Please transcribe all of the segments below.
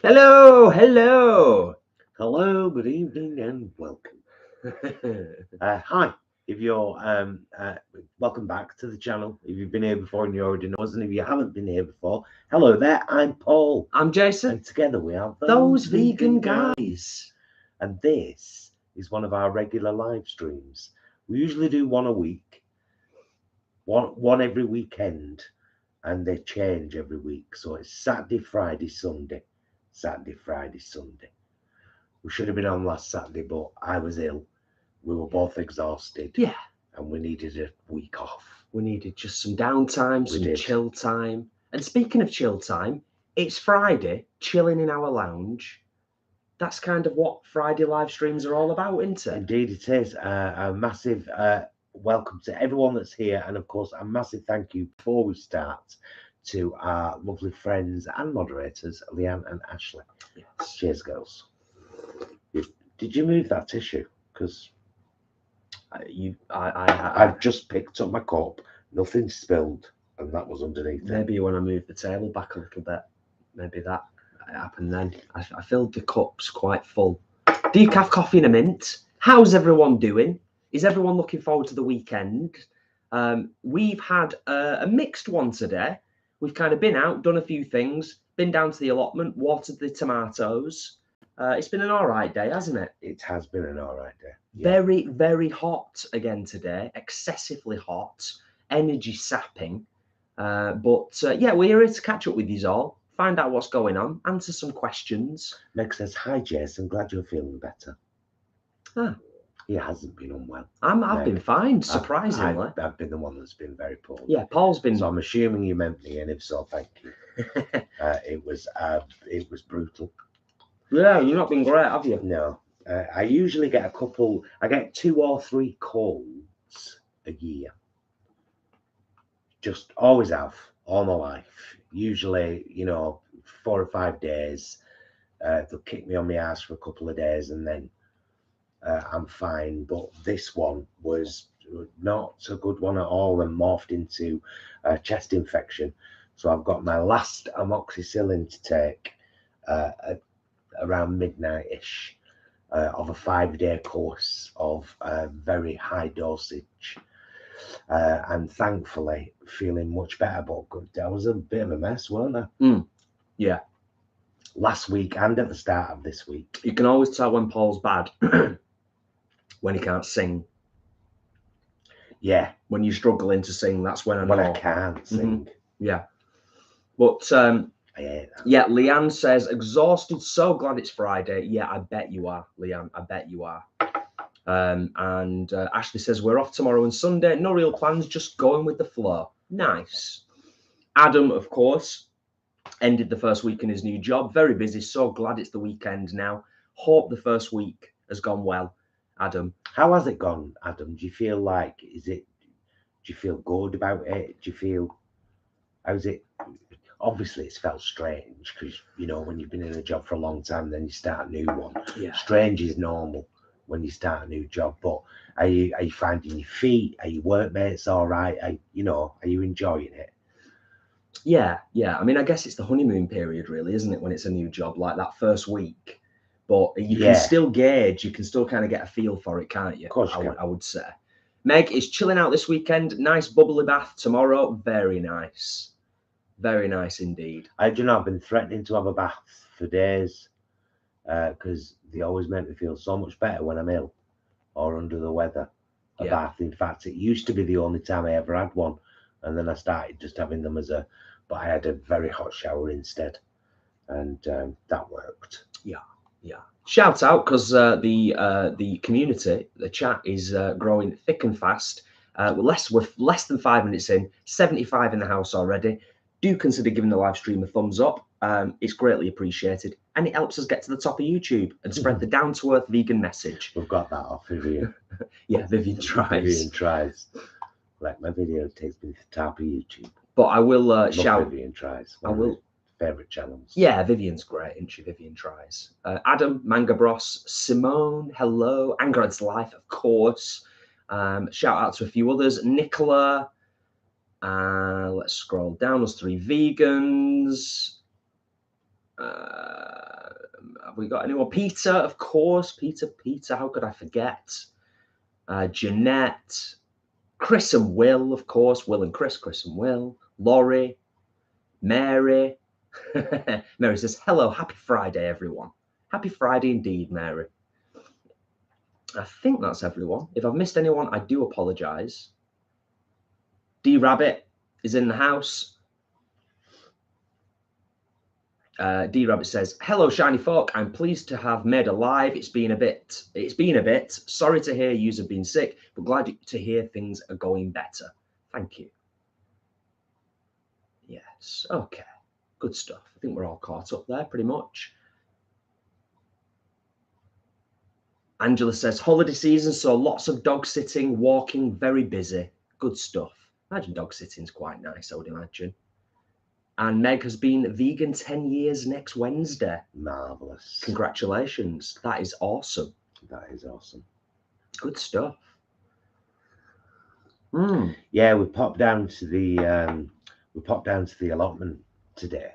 Hello, hello. Hello, good evening, and welcome. Hi, if you're welcome back to the channel. If you've been here before and you already know us, and if you haven't been here before, hello there. I'm Paul, I'm Jason. and together we are Those vegan guys. And this is one of our regular live streams. We usually do one a week, one every weekend, and they change every week. So it's Saturday, Friday, Sunday. Saturday, Friday, Sunday. We should have been on last Saturday, but I was ill. We were both exhausted. Yeah. And we needed a week off. We needed just some downtime, We some did. chill time. And speaking of chill time, it's Friday, chilling in our lounge. That's kind of what Friday live streams are all about, isn't it? Indeed, it is. A massive welcome to everyone that's here. And of course, a massive thank you before we start to our lovely friends and moderators, Leanne and Ashley. Yes. Cheers, girls. Did you move that tissue? Because I've just picked up my cup, nothing spilled, and that was underneath it. Maybe when I move the table back a little bit, maybe that happened then. I filled the cups quite full. Decaf coffee and a mint. How's everyone doing? Is everyone looking forward to the weekend? We've had a mixed one today. We've kind of been out, done a few things, been down to the allotment, watered the tomatoes. It's been an all right day, hasn't it? It has been an all right day. Yeah. Very, very hot again today. Excessively hot. Energy sapping. But yeah, we're here to catch up with you all, find out what's going on, answer some questions. Meg says, "Hi, Jess. I'm glad you're feeling better." Ah. He hasn't been unwell. I've been fine, surprisingly. I've been the one that's been very poor. Yeah, Paul's been. So I'm assuming you meant me, and if so, thank you. It was brutal. Yeah, you've not been great, have you? No. I usually get I get 2 or 3 colds a year. Just always have, all my life. Usually, 4 or 5 days. They'll kick me on my ass for a couple of days, and then I'm fine. But this one was not a good one at all and morphed into a chest infection. So I've got my last amoxicillin to take around midnight-ish of a 5-day course of very high dosage. And thankfully feeling much better, but good. I was a bit of a mess, weren't I? Yeah. Last week and at the start of this week. You can always tell when Paul's bad when he can't sing. Yeah. When you're struggling to sing, that's when I know. When I can't sing. Yeah. But I hate that. yeah, Leanne says, exhausted, so glad it's Friday. Yeah, I bet you are, Leanne. I bet you are. And Ashley says, we're off tomorrow and Sunday. No real plans, just going with the flow. Nice. Adam, of course, ended the first week in his new job. Very busy. So glad it's the weekend now. Hope the first week has gone well, Adam. How has it gone, Adam? Do you feel like, do you feel good about it? Do you feel, how's it? Obviously, it's felt strange because, when you've been in a job for a long time, then you start a new one. Yeah. Strange is normal when you start a new job, but are you finding your feet? Are your workmates all right? Are you enjoying it? Yeah. I mean, I guess it's the honeymoon period, really, isn't it? When it's a new job, like that first week. But you can still gauge, you can still kind of get a feel for it, can't you? Of course, I would say. Meg is chilling out this weekend. Nice bubbly bath tomorrow. Very nice. Very nice indeed. I've been threatening to have a bath for days because they always make me feel so much better when I'm ill or under the weather. A bath. In fact, it used to be the only time I ever had one, and then I started just having them but I had a very hot shower instead, and that worked. Yeah. Shout out because the community, the chat is growing thick and fast. We're less than 5 minutes in, 75 in the house already. Do consider giving the live stream a thumbs up. It's greatly appreciated, and it helps us get to the top of YouTube and spread the down-to-earth vegan message. We've got that off Vivian. Yeah, Vivian tries. Vivian tries. Like my video takes me to the top of YouTube. But I will shout. Vivian tries. I will. Favorite channels. Yeah, Vivian's great, isn't she? Vivian tries. Adam, Manga Bros, Simone, hello, Angrad's Life, of course. Shout out to a few others. Nicola. Let's scroll down. There's 3 vegans. We got anyone? Peter, of course. Peter. How could I forget? Jeanette, Chris and Will, of course. Will and Chris and Will. Laurie, Mary. Mary says, hello, happy Friday, everyone. Happy Friday indeed, Mary. I think that's everyone. If I've missed anyone, I do apologise. D Rabbit is in the house. D Rabbit says, hello, shiny folk. I'm pleased to have made a live. It's been a bit. Sorry to hear yous have been sick, but glad to hear things are going better. Thank you. Yes. Okay. Good stuff. I think we're all caught up there pretty much. Angela says, holiday season, so lots of dog sitting, walking, very busy. Good stuff. Imagine dog sitting's quite nice, I would imagine. And Meg has been vegan 10 years next Wednesday. Marvellous. Congratulations. That is awesome. That is awesome. Good stuff. Yeah, we popped down to the allotment today,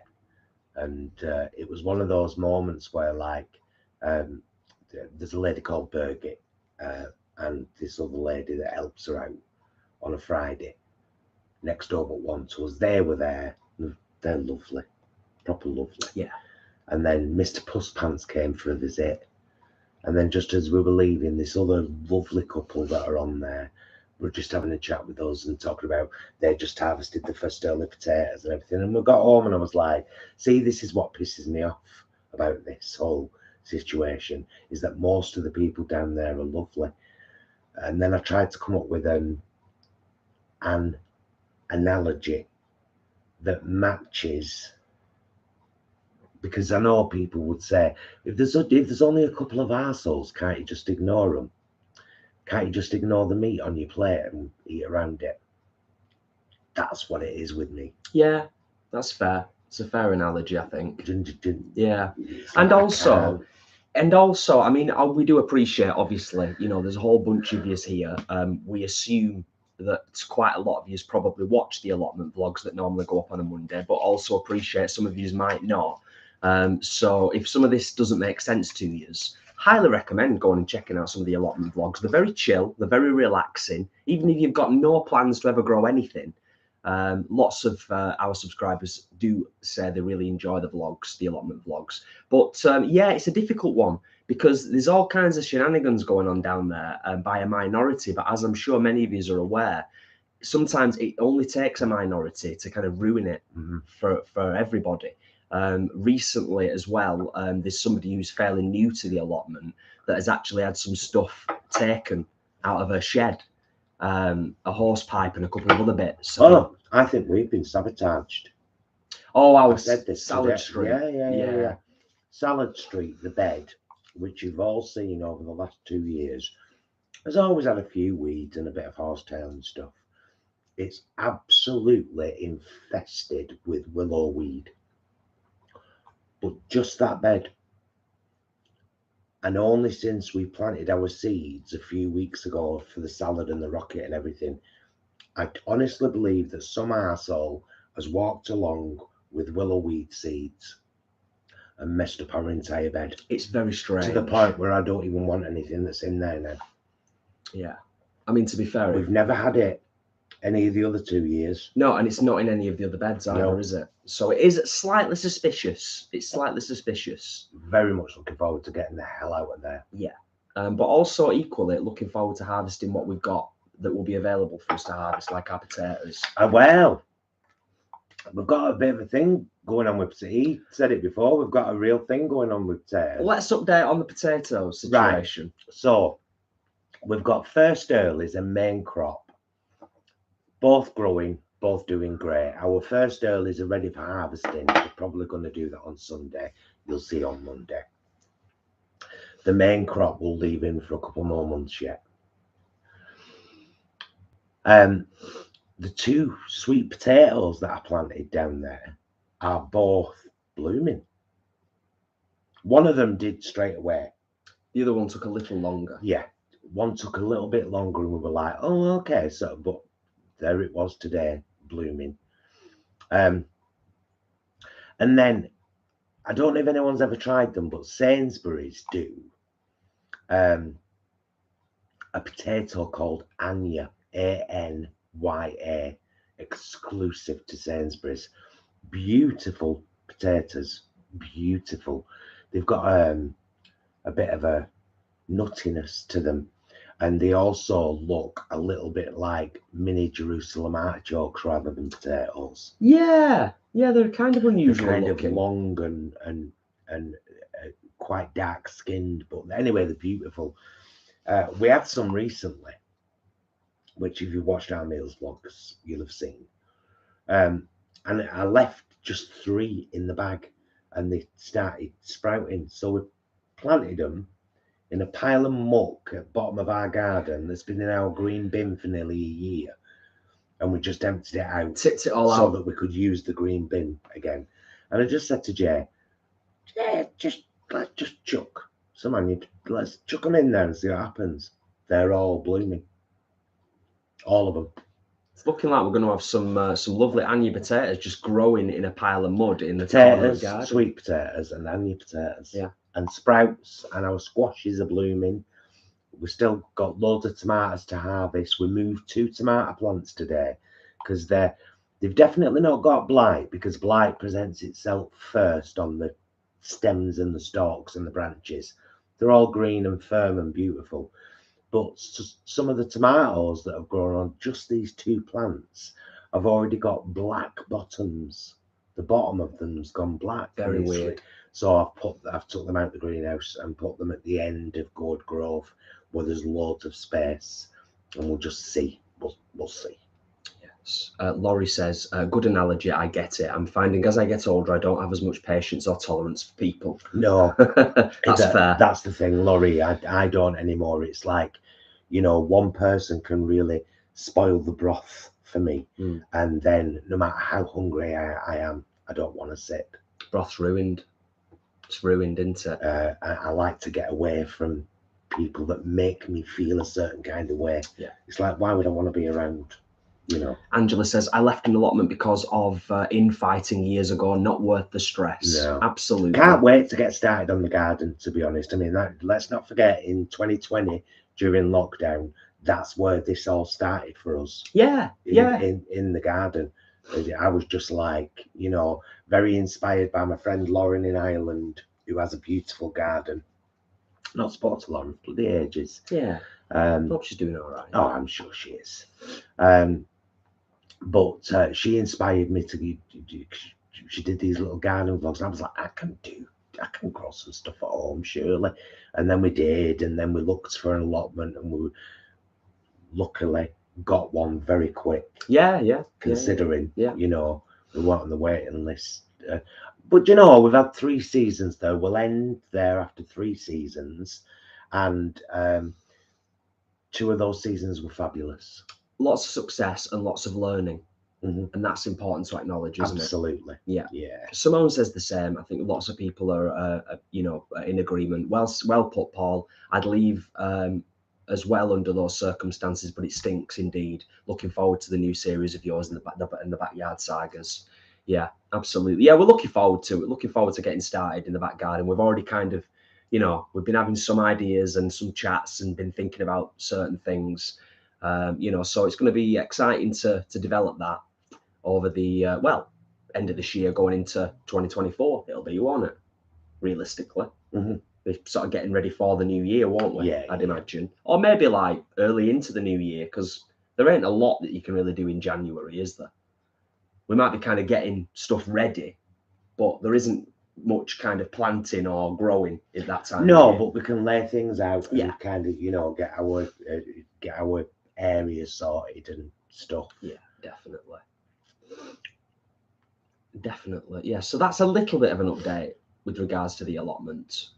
and it was one of those moments where, like, there's a lady called Birgit, and this other lady that helps her out on a Friday next door but one to us. They were there. They're lovely, proper lovely. Yeah. And then Mr. Puss Pants came for a visit, and then just as we were leaving, this other lovely couple that are on there were just having a chat with us and talking about they just harvested the first early potatoes and everything. And we got home and I was like, see, this is what pisses me off about this whole situation, is that most of the people down there are lovely. And then I tried to come up with an analogy that matches, because I know people would say, if there's only a couple of arseholes, can't you just ignore them? Can't you just ignore the meat on your plate and eat around it? That's what it is with me. Yeah, that's fair. It's a fair analogy, I think. Yeah. And also, I mean, we do appreciate, obviously, you know, there's a whole bunch of yous here. We assume that quite a lot of yous probably watch the allotment vlogs that normally go up on a Monday, but also appreciate some of yous might not. So if some of this doesn't make sense to yous, highly recommend going and checking out some of the allotment vlogs. They're very chill, they're very relaxing. Even if you've got no plans to ever grow anything, lots of our subscribers do say they really enjoy the vlogs, the allotment vlogs. But yeah, it's a difficult one because there's all kinds of shenanigans going on down there by a minority. But as I'm sure many of you are aware, sometimes it only takes a minority to kind of ruin it for everybody. Recently as well, there's somebody who's fairly new to the allotment that has actually had some stuff taken out of her shed. A horse pipe and a couple of other bits. So, I think we've been sabotaged. Oh, I said this Salad today. Street. Yeah. Salad Street, the bed, which you've all seen over the last 2 years, has always had a few weeds and a bit of horsetail and stuff. It's absolutely infested with willow weed. But just that bed. And only since we planted our seeds a few weeks ago for the salad and the rocket and everything, I honestly believe that some arsehole has walked along with willow weed seeds and messed up our entire bed. It's very strange. To the point where I don't even want anything that's in there now. Yeah. I mean, to be fair, we've never had it any of the other 2 years. No, and it's not in any of the other beds either, is it? So it is slightly suspicious. It's slightly suspicious. Very much looking forward to getting the hell out of there. Yeah. But also equally looking forward to harvesting what we've got that will be available for us to harvest, like our potatoes. Well, we've got a bit of a thing going on with potatoes. He said it before, we've got a real thing going on with potatoes. Well, let's update on the potato situation. Right. So we've got first earlies and main crop. Both growing, both doing great. Our first earlies are ready for harvesting. We're probably going to do that on Sunday. You'll see on Monday. The main crop will leave in for a couple more months yet. The two sweet potatoes that I planted down there are both blooming. One of them did straight away. The other one took a little longer. Yeah, one took a little bit longer, and we were like, oh, okay. So, but there it was today, blooming. And then I don't know if anyone's ever tried them, but Sainsbury's do a potato called Anya, Anya, exclusive to Sainsbury's. Beautiful potatoes, beautiful. They've got a bit of a nuttiness to them, and they also look a little bit like mini Jerusalem artichokes rather than potatoes. Yeah, they're kind of unusual They're kind looking. of long and quite dark skinned, but anyway, they're beautiful. We had some recently, which if you watched our meals vlogs, you'll have seen. And I left just 3 in the bag, and they started sprouting. So we planted them in a pile of muck at the bottom of our garden that's been in our green bin for nearly a year. And we just emptied it out, Tipped it all so out that we could use the green bin again. And I just said to Jay, let's just chuck some onion. Let's chuck them in there and see what happens. They're all blooming, all of them. It's looking like we're going to have some lovely Anya potatoes just growing in a pile of mud in the corner of the garden. Sweet potatoes and Anya potatoes. Yeah. And sprouts, and our squashes are blooming. We've still got loads of tomatoes to harvest. We moved 2 tomato plants today because they've definitely not got blight, because blight presents itself first on the stems and the stalks and the branches. They're all green and firm and beautiful. But some of the tomatoes that have grown on just these 2 plants have already got black bottoms. The bottom of them's gone black. Very weird. So I've took them out the greenhouse and put them at the end of Gourd Grove, where there's loads of space, and we'll just see. We'll see. Yes. Laurie says, good analogy. I get it. I'm finding as I get older, I don't have as much patience or tolerance for people. No, that's fair. That's the thing, Laurie. I don't anymore. It's like, one person can really spoil the broth for me, and then no matter how hungry I am, I don't want to sip. Broth's ruined. It's ruined, isn't it? I like to get away from people that make me feel a certain kind of way. Yeah. It's like, why would I want to be around? Angela says, I left an allotment because of infighting years ago. Not worth the stress. No. Absolutely. Can't wait to get started on the garden, to be honest. I mean, let's not forget, in 2020 during lockdown, that's where this all started for us. Yeah. In the garden. I was just like, very inspired by my friend Lauren in Ireland, who has a beautiful garden. Not sports Lauren, but the ages. Yeah. Hope she's doing all right. Oh, I'm sure she is. But she inspired me to. She did these little garden vlogs, and I was like, I can grow some stuff at home, surely. And then we did, and then we looked for an allotment, and we luckily got one very quick. Yeah. Considering, yeah. we weren't on the waiting list. But we've had 3 seasons though. We'll end there after 3 seasons, and 2 of those seasons were fabulous. Lots of success and lots of learning, and that's important to acknowledge, isn't Absolutely. it? Yeah. Simone says the same. I think lots of people are in agreement. Well put, Paul. I'd leave as well under those circumstances, but it stinks indeed. Looking forward to the new series of yours in the backyard sagas. Yeah, absolutely. Yeah, we're looking forward to it. Looking forward to getting started in the back garden. We've already kind of, we've been having some ideas and some chats and been thinking about certain things. So it's going to be exciting to develop that over the end of this year, going into 2024. It'll be, won't it? Realistically, we're sort of getting ready for the new year, won't we? Yeah, I'd imagine, or maybe like early into the new year, because there ain't a lot that you can really do in January, is there? We might be kind of getting stuff ready, but there isn't much kind of planting or growing at that time. No, but we can lay things out and Yeah. kind of, get our areas sorted and stuff. Yeah, definitely. Yeah, so that's a little bit of an update with regards to the allotment.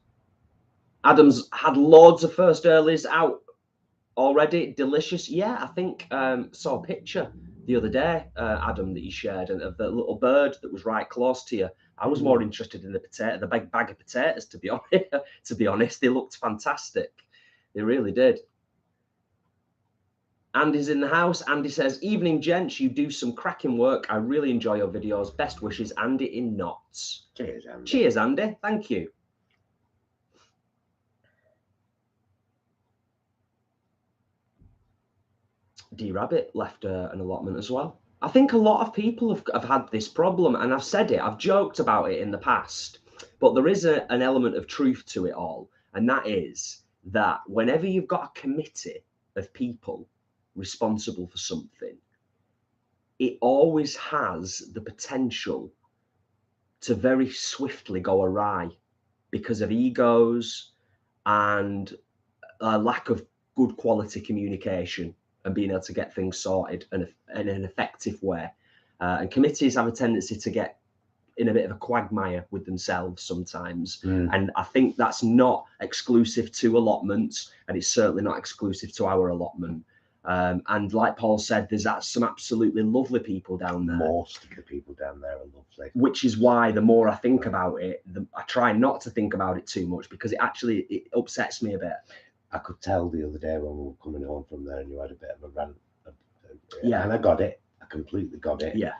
Adam's had loads of first earlies out already. Delicious. Yeah, I think saw a picture the other day, Adam, that he shared, and of the little bird that was right close to you. I was more interested in the big bag of potatoes, to be honest. To be honest, they looked fantastic. They really did. Andy's in the house. Andy says, evening, gents. You do some cracking work. I really enjoy your videos. Best wishes, Andy in Knots. Cheers, Andy. Cheers, Andy. Thank you. D Rabbit left an allotment as well. I think a lot of people have had this problem, and I've said it, I've joked about it in the past, but there is an element of truth to it all, and that is that whenever you've got a committee of people responsible for something, it always has the potential to very swiftly go awry because of egos and a lack of good quality communication and being able to get things sorted in an effective way. And committees have a tendency to get in a bit of a quagmire with themselves sometimes. And I think that's not exclusive to allotments, and it's certainly not exclusive to our allotment. And like Paul said, there's some absolutely lovely people down there. Most of the people down there are lovely. Which is why the more I think about it, I try not to think about it too much, because it upsets me a bit. I could tell the other day when we were coming home from there and you had a bit of a rant. Yeah. And I got it. I completely got it. Yeah.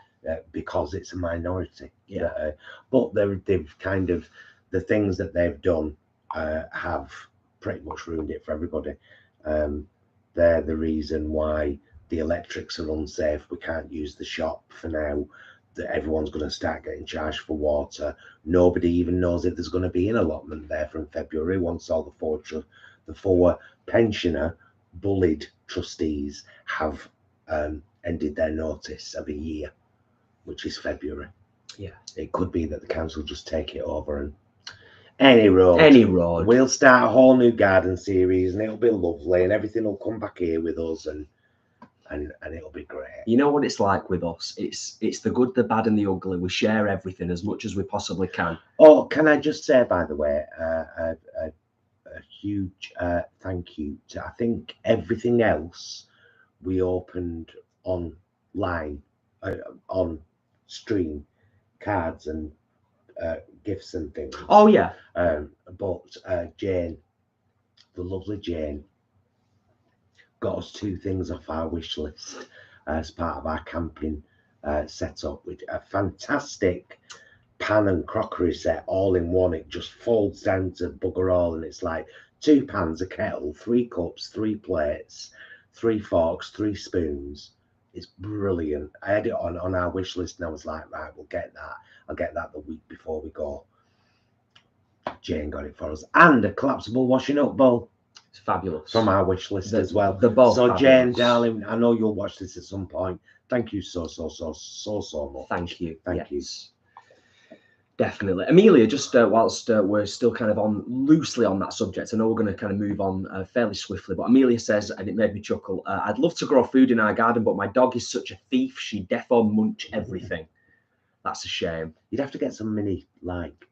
Because it's a minority. Yeah. But they've kind of, the things that they've done have pretty much ruined it for everybody. They're the reason why the electrics are unsafe. We can't use the shop for now. That everyone's going to start getting charged for water. Nobody even knows if there's going to be an allotment there from February once all the four pensioner bullied trustees have ended their notice of a year, which is February. Yeah. It could be that the council just take it over and any road. We'll start a whole new garden series and it'll be lovely and everything will come back here with us and it'll be great. You know what it's like with us? It's the good, the bad, and the ugly. We share everything as much as we possibly can. Oh, can I just say, by the way, a huge thank you to, I think everything else we opened online, on stream, cards and gifts and things. Oh yeah. But Jane, the lovely Jane, got us 2 things off our wish list as part of our camping setup, with a fantastic pan and crockery set all in one. It just folds down to bugger all, and it's like 2 pans, a kettle, 3 cups, 3 plates, 3 forks, 3 spoons. It's brilliant. I had it on our wish list and I was like, right, we'll get that. I'll get that the week before we go. Jane got it for us, and a collapsible washing up bowl. It's fabulous. From our wish list as well. The both. So fabulous. Jane, darling, I know you'll watch this at some point. Thank you so much. Thank you. Thank you. Definitely. Amelia, just whilst we're still kind of loosely on that subject, I know we're going to kind of move on fairly swiftly, but Amelia says, and it made me chuckle, I'd love to grow food in our garden, but my dog is such a thief. She defo munch everything. That's a shame. You'd have to get some mini, like,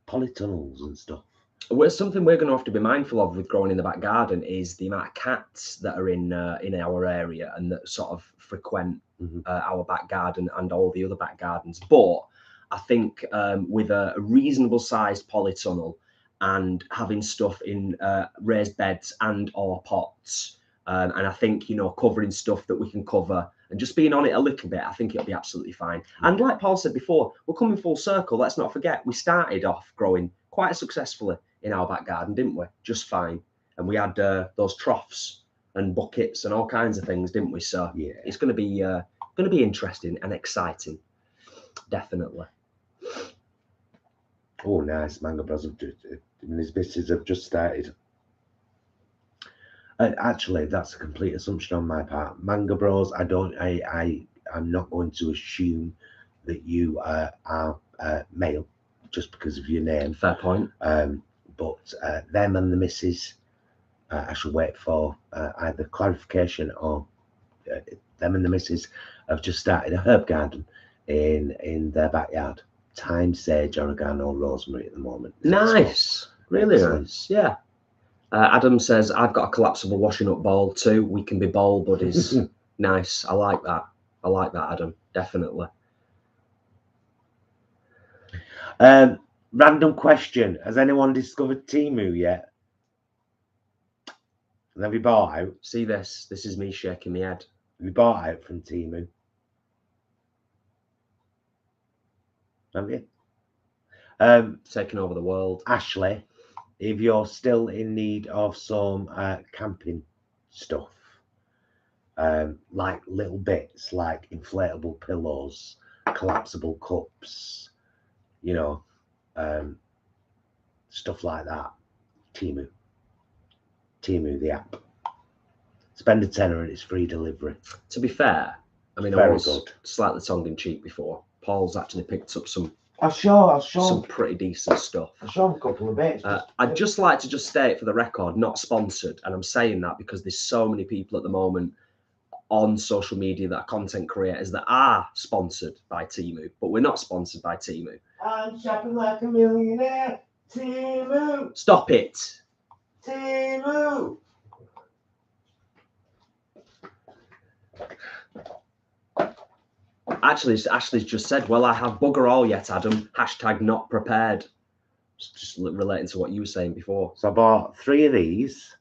polytunnels and stuff. Well, something we're going to have to be mindful of with growing in the back garden is the amount of cats that are in our area and that sort of frequent our back garden and all the other back gardens. But I think with a reasonable sized polytunnel and having stuff in raised beds and or pots, and I think, you know, covering stuff that we can cover and just being on it a little bit, I think it'll be absolutely fine. And like Paul said before, we're coming full circle. Let's not forget, we started off growing quite successfully in our back garden, didn't we? Just fine. And we had those troughs and buckets and all kinds of things, didn't we? So yeah, it's going to be interesting and exciting, definitely. Oh, nice. Mango Bros and his missus have just started. Actually, that's a complete assumption on my part. Mango Bros, I'm not going to assume that you are male just because of your name. Fair point. But them and the missus, I shall wait for either clarification or them and the missus have just started a herb garden in their backyard. Thyme, sage, oregano, rosemary at the moment. Nice. Really excellent. Nice. Yeah. Adam says, I've got a collapsible washing up bowl too. We can be bowl buddies. Nice. I like that. I like that, Adam. Definitely. Random question. Has anyone discovered Temu yet? And have you bought out? See this? This is me shaking my head. Have you bought out from Temu? Have you? Taking over the world. Ashley, if you're still in need of some camping stuff, like little bits like inflatable pillows, collapsible cups, you know, stuff like that, Temu the app. Spend a tenner and it's free delivery. To be fair, I mean, I was slightly tongue-in-cheek before. Paul's actually picked up some some pretty decent stuff. I'll show him a couple of bits. I'd just like to state for the record, not sponsored, and I'm saying that because there's so many people at the moment on social media that are content creators that are sponsored by Temu, but we're not sponsored by Temu. I'm shopping like a millionaire. Temu. Stop it. Temu. Actually, Ashley's just said, well, I have bugger all yet, Adam. # not prepared. Just relating to what you were saying before. So I bought 3 of these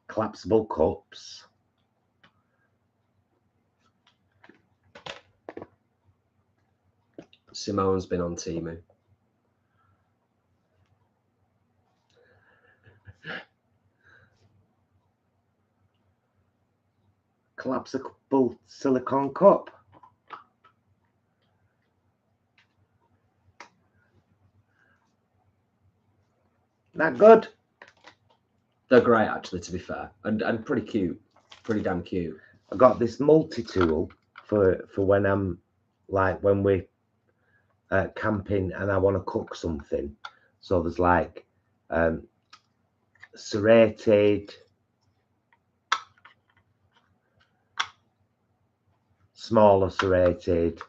collapsible cups. Simone's been on Temu. Collapsible silicone cup. That good? They're great, actually, to be fair, and pretty cute, pretty damn cute. I got this multi-tool for when I'm like when we're camping and I want to cook something. So there's like serrated, smaller serrated,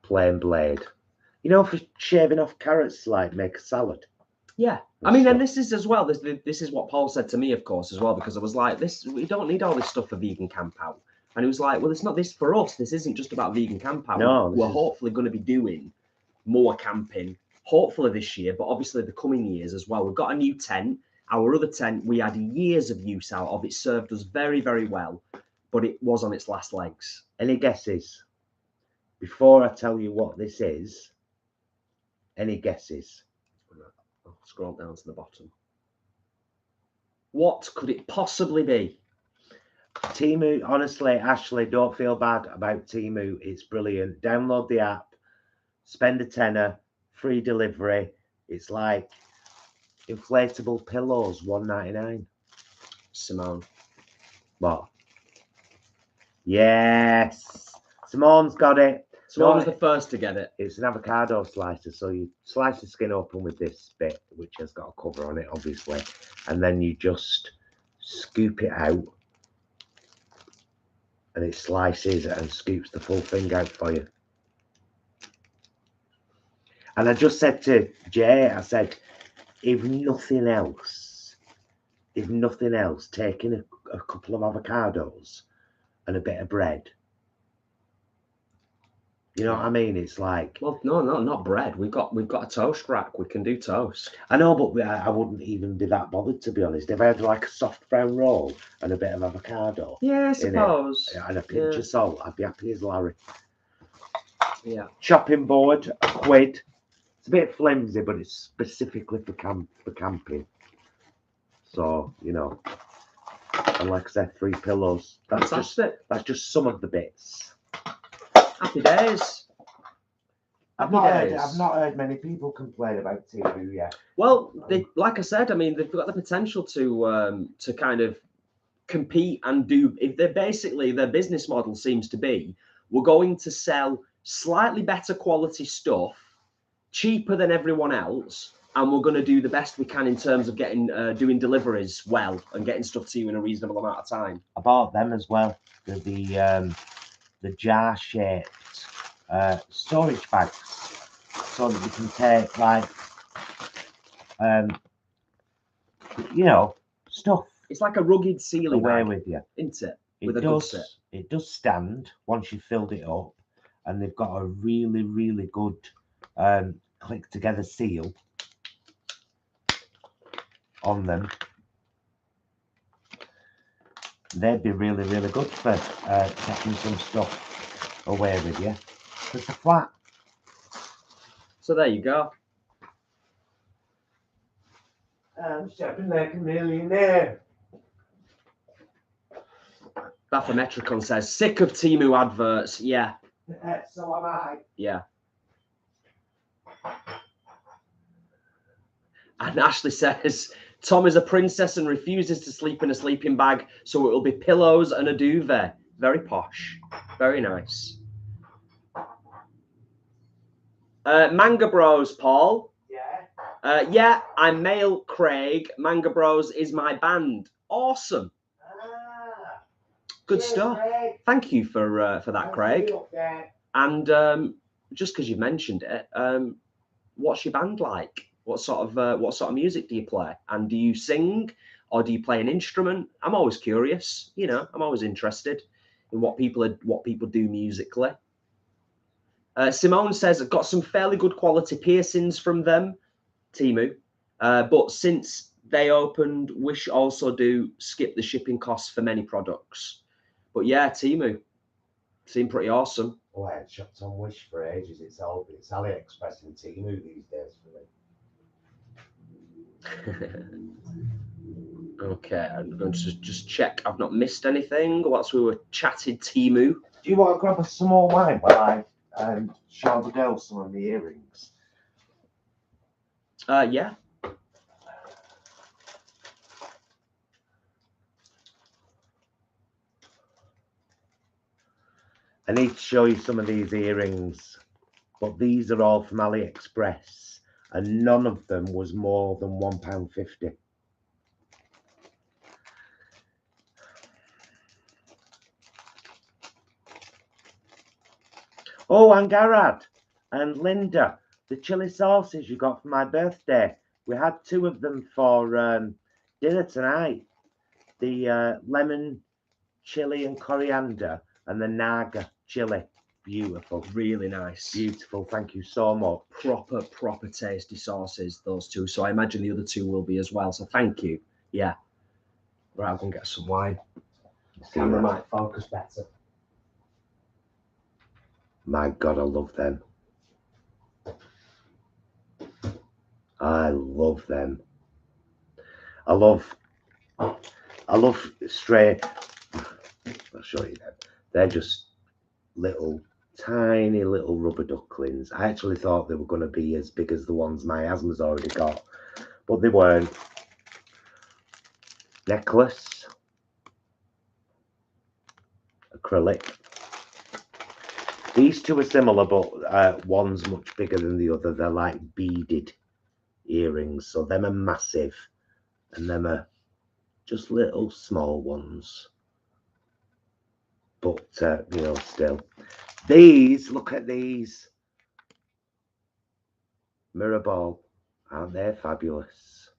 plain blade. You know, for shaving off carrots, like make a salad. Yeah, I mean, and this is as well. This is what Paul said to me, of course, as well, because I was like, "This, we don't need all this stuff for vegan camp out." And he was like, "Well, it's not this for us. This isn't just about vegan camp out. No, we're hopefully going to be doing more camping, hopefully this year, but obviously the coming years as well. We've got a new tent. Our other tent, we had years of use out of. It served us very, very well, but it was on its last legs." Any guesses? Before I tell you what this is, any guesses? I'll scroll down to the bottom. What could it possibly be? Temu, honestly, Ashley, don't feel bad about Temu. It's brilliant. Download the app, spend a tenner, free delivery. It's like inflatable pillows, $1.99. Simone. What? Yes. Simone's got it. Simone was the first to get it. It's an avocado slicer. So you slice the skin open with this bit, which has got a cover on it, obviously. And then you just scoop it out. And it slices and scoops the full thing out for you. And I just said to Jay, I said, if nothing else, taking a couple of avocados and a bit of bread. You know what I mean? It's like, well, no, not bread. We've got a toast rack. We can do toast. I know, but I wouldn't even be that bothered, to be honest. If I had like a soft brown roll and a bit of avocado, yeah, I suppose, and a pinch of salt, I'd be happy as Larry. Yeah. Chopping board, £1. It's a bit flimsy, but it's specifically for camping. So, you know, and like I said, 3 pillows. That's just some of the bits. Happy days. I've not heard many people complain about Temu yet. Well, like I said, I mean, they've got the potential to kind of compete and do. If they're basically, their business model seems to be, we're going to sell slightly better quality stuff, cheaper than everyone else, and we're going to do the best we can in terms of getting doing deliveries well and getting stuff to you in a reasonable amount of time. I bought them as well. The jar-shaped storage bags, so that you can take like you know, stuff. It's like a rugged ceiling away bag, with you, isn't it? It does stand once you've filled it up, and they've got a really, really good click together seal on them. they'd be really, really good for taking some stuff away with you. It's a flat. So there you go. I'm shopping like a millionaire. Bathymetricon says, sick of Temu adverts. Yeah. So am I. Yeah. And Ashley says, Tom is a princess and refuses to sleep in a sleeping bag, so it will be pillows and a duvet. Very posh. Very nice. Manga Bros, Paul. Yeah. Yeah, I'm male Craig. Manga Bros is my band. Awesome. Good stuff. Craig. Thank you for that, Craig. And just because you mentioned it, what's your band like? What sort of music do you play? And do you sing or do you play an instrument? I'm always curious. You know, I'm always interested in what people do musically. Simone says, I've got some fairly good quality piercings from them, Temu. But since they opened, Wish also do skip the shipping costs for many products. But yeah, Temu seem pretty awesome. Oh, I had shops on Wish for ages. It's AliExpress and Temu these days for me. Okay, I'm going to just check I've not missed anything whilst we were chatting Temu. Do you want to grab us some more wine while I show the girls some of the earrings? Yeah. I need to show you some of these earrings, but these are all from AliExpress and none of them was more than £1.50. Oh, and Garad and Linda, the chili sauces you got for my birthday. We had 2 of them for dinner tonight. The lemon chili and coriander and the Naga chili. Beautiful. Really nice. Beautiful. Thank you so much. Proper tasty sauces, those 2. So I imagine the other 2 will be as well. So thank you. Yeah. Right, I'll go and get some wine. The camera might focus better. My God, I love them. I love them. I love stray. I'll show you them. They're just tiny little rubber ducklings. I actually thought they were going to be as big as the ones my asthma's already got, but they weren't. Necklace. Acrylic. These 2 are similar, but one's much bigger than the other. They're like beaded earrings, so them are massive and them are just little small ones, but you know, still. These, look at these mirror ball. Aren't they fabulous?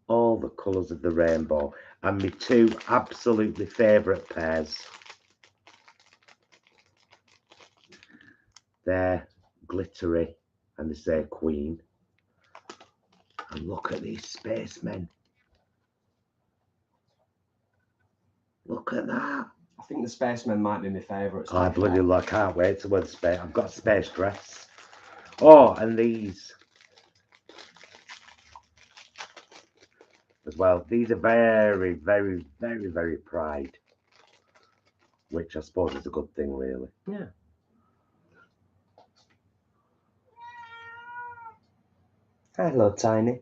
All the colours of the rainbow, and my 2 absolutely favourite pairs. They're glittery and they say Queen. And look at these spacemen. Look at that. I think the spacemen might be my favourites. Oh, I bloody love, I can't wait to wear the space. I've got a space dress. Oh, and these as well. These are very, very, very, very Pride, which I suppose is a good thing, really. Yeah. Hello, Tiny.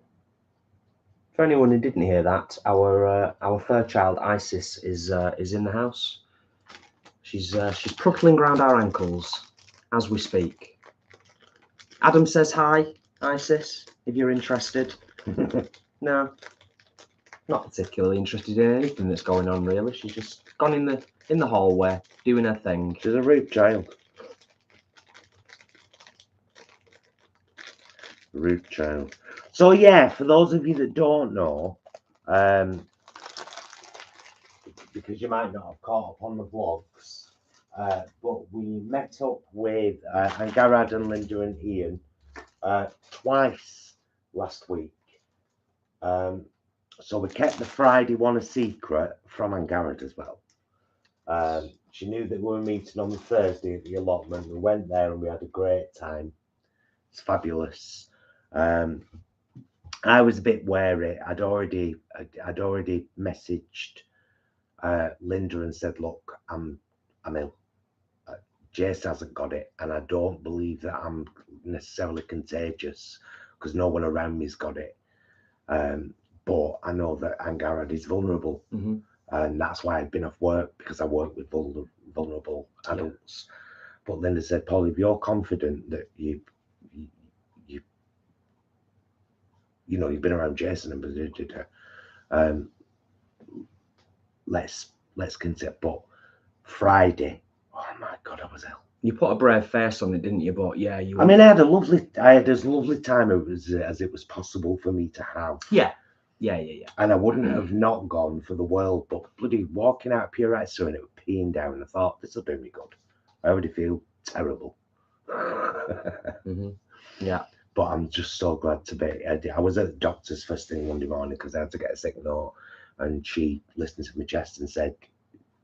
For anyone who didn't hear that, our fur child Isis is in the house. She's pruttling around our ankles as we speak. Adam says hi, Isis, if you're interested. No, not particularly interested in anything that's going on, really. She's just gone in the hallway doing her thing. She's a rude child. Rude child. So yeah, for those of you that don't know, because you might not have caught up on the vlogs, but we met up with Garad and Linda and Ian twice last week, and So we kept the Friday one a secret from Hangout as well. She knew that we were meeting on the Thursday at the allotment. We went there and we had a great time. It's fabulous. I was a bit wary. I'd already messaged Linda and said, "Look, I'm ill. Jace hasn't got it, and I don't believe that I'm necessarily contagious because no one around me's got it. But I know that Angarad is vulnerable, and that's why I've been off work, because I work with vulnerable adults." But Linda said, "Paul, if you're confident that you've been around Jason and let's consider." But Friday, oh my God, I was ill. You put a brave face on it, didn't you? But yeah, I mean, I had as lovely time as it was possible for me to have. Yeah. And I wouldn't have not gone for the world, but bloody walking out of pure ice and it was peeing down. I thought, this will do me good. I already feel terrible. Yeah. But I'm just so glad to be. I was at the doctor's first thing Monday morning because I had to get a sick note, and she listened to my chest and said,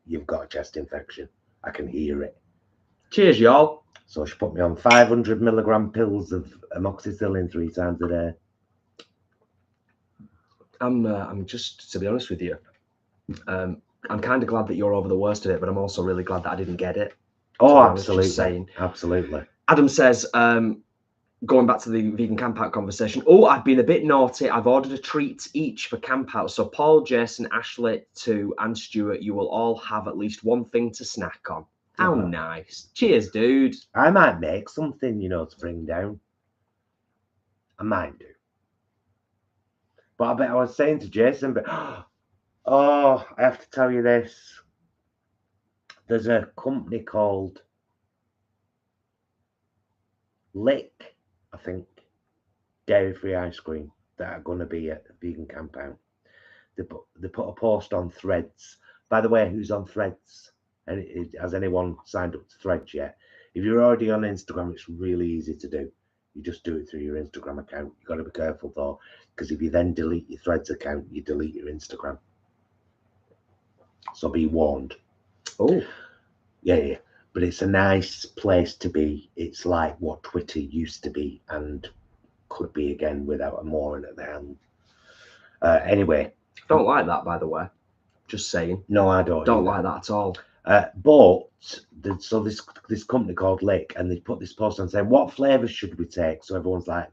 "You've got a chest infection. I can hear it." Cheers, y'all. So she put me on 500 milligram pills of amoxicillin 3 times a day. I'm just, to be honest with you, I'm kind of glad that you're over the worst of it, but I'm also really glad that I didn't get it. Oh, absolutely. Absolutely. Adam says, going back to the vegan camp out conversation, "Oh, I've been a bit naughty. I've ordered a treat each for camp out. So Paul, Jason, Ashley, too, and Stuart, you will all have at least one thing to snack on." How nice. Cheers, dude. I might make something, to bring down. I might do. But I was saying to Jason, but I have to tell you this. There's a company called Lick, I think, dairy-free ice cream, that are going to be at the vegan camp out. They put a post on Threads. By the way, who's on Threads? And has anyone signed up to Threads yet? If you're already on Instagram, it's really easy to do. You just do it through your Instagram account. You've got to be careful though, because if you then delete your Threads account, you delete your Instagram. So be warned. Oh. Yeah. But it's a nice place to be. It's like what Twitter used to be and could be again without a mooring at the helm. Anyway. Don't like that, by the way. Just saying. No, I don't. Don't like that at all. But so this company called Lick, and they put this post on saying, "What flavors should we take?" So everyone's like,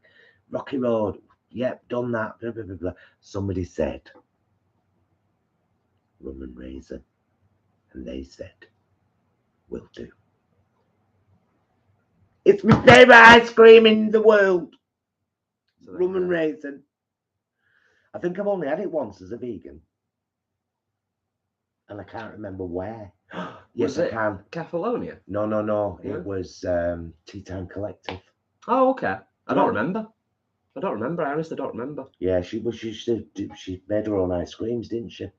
"Rocky Road, yep, done that." Blah, blah, blah, blah. Somebody said rum and raisin, and they said, "Will do." It's my favorite ice cream in the world. Rum and raisin. I think I've only had it once as a vegan, and I can't remember where. Yes, I can. Catalonia? No. Yeah. It was Tea Time Collective. Oh, okay. I don't remember. I honestly don't remember. Yeah, she made her own ice creams, didn't she?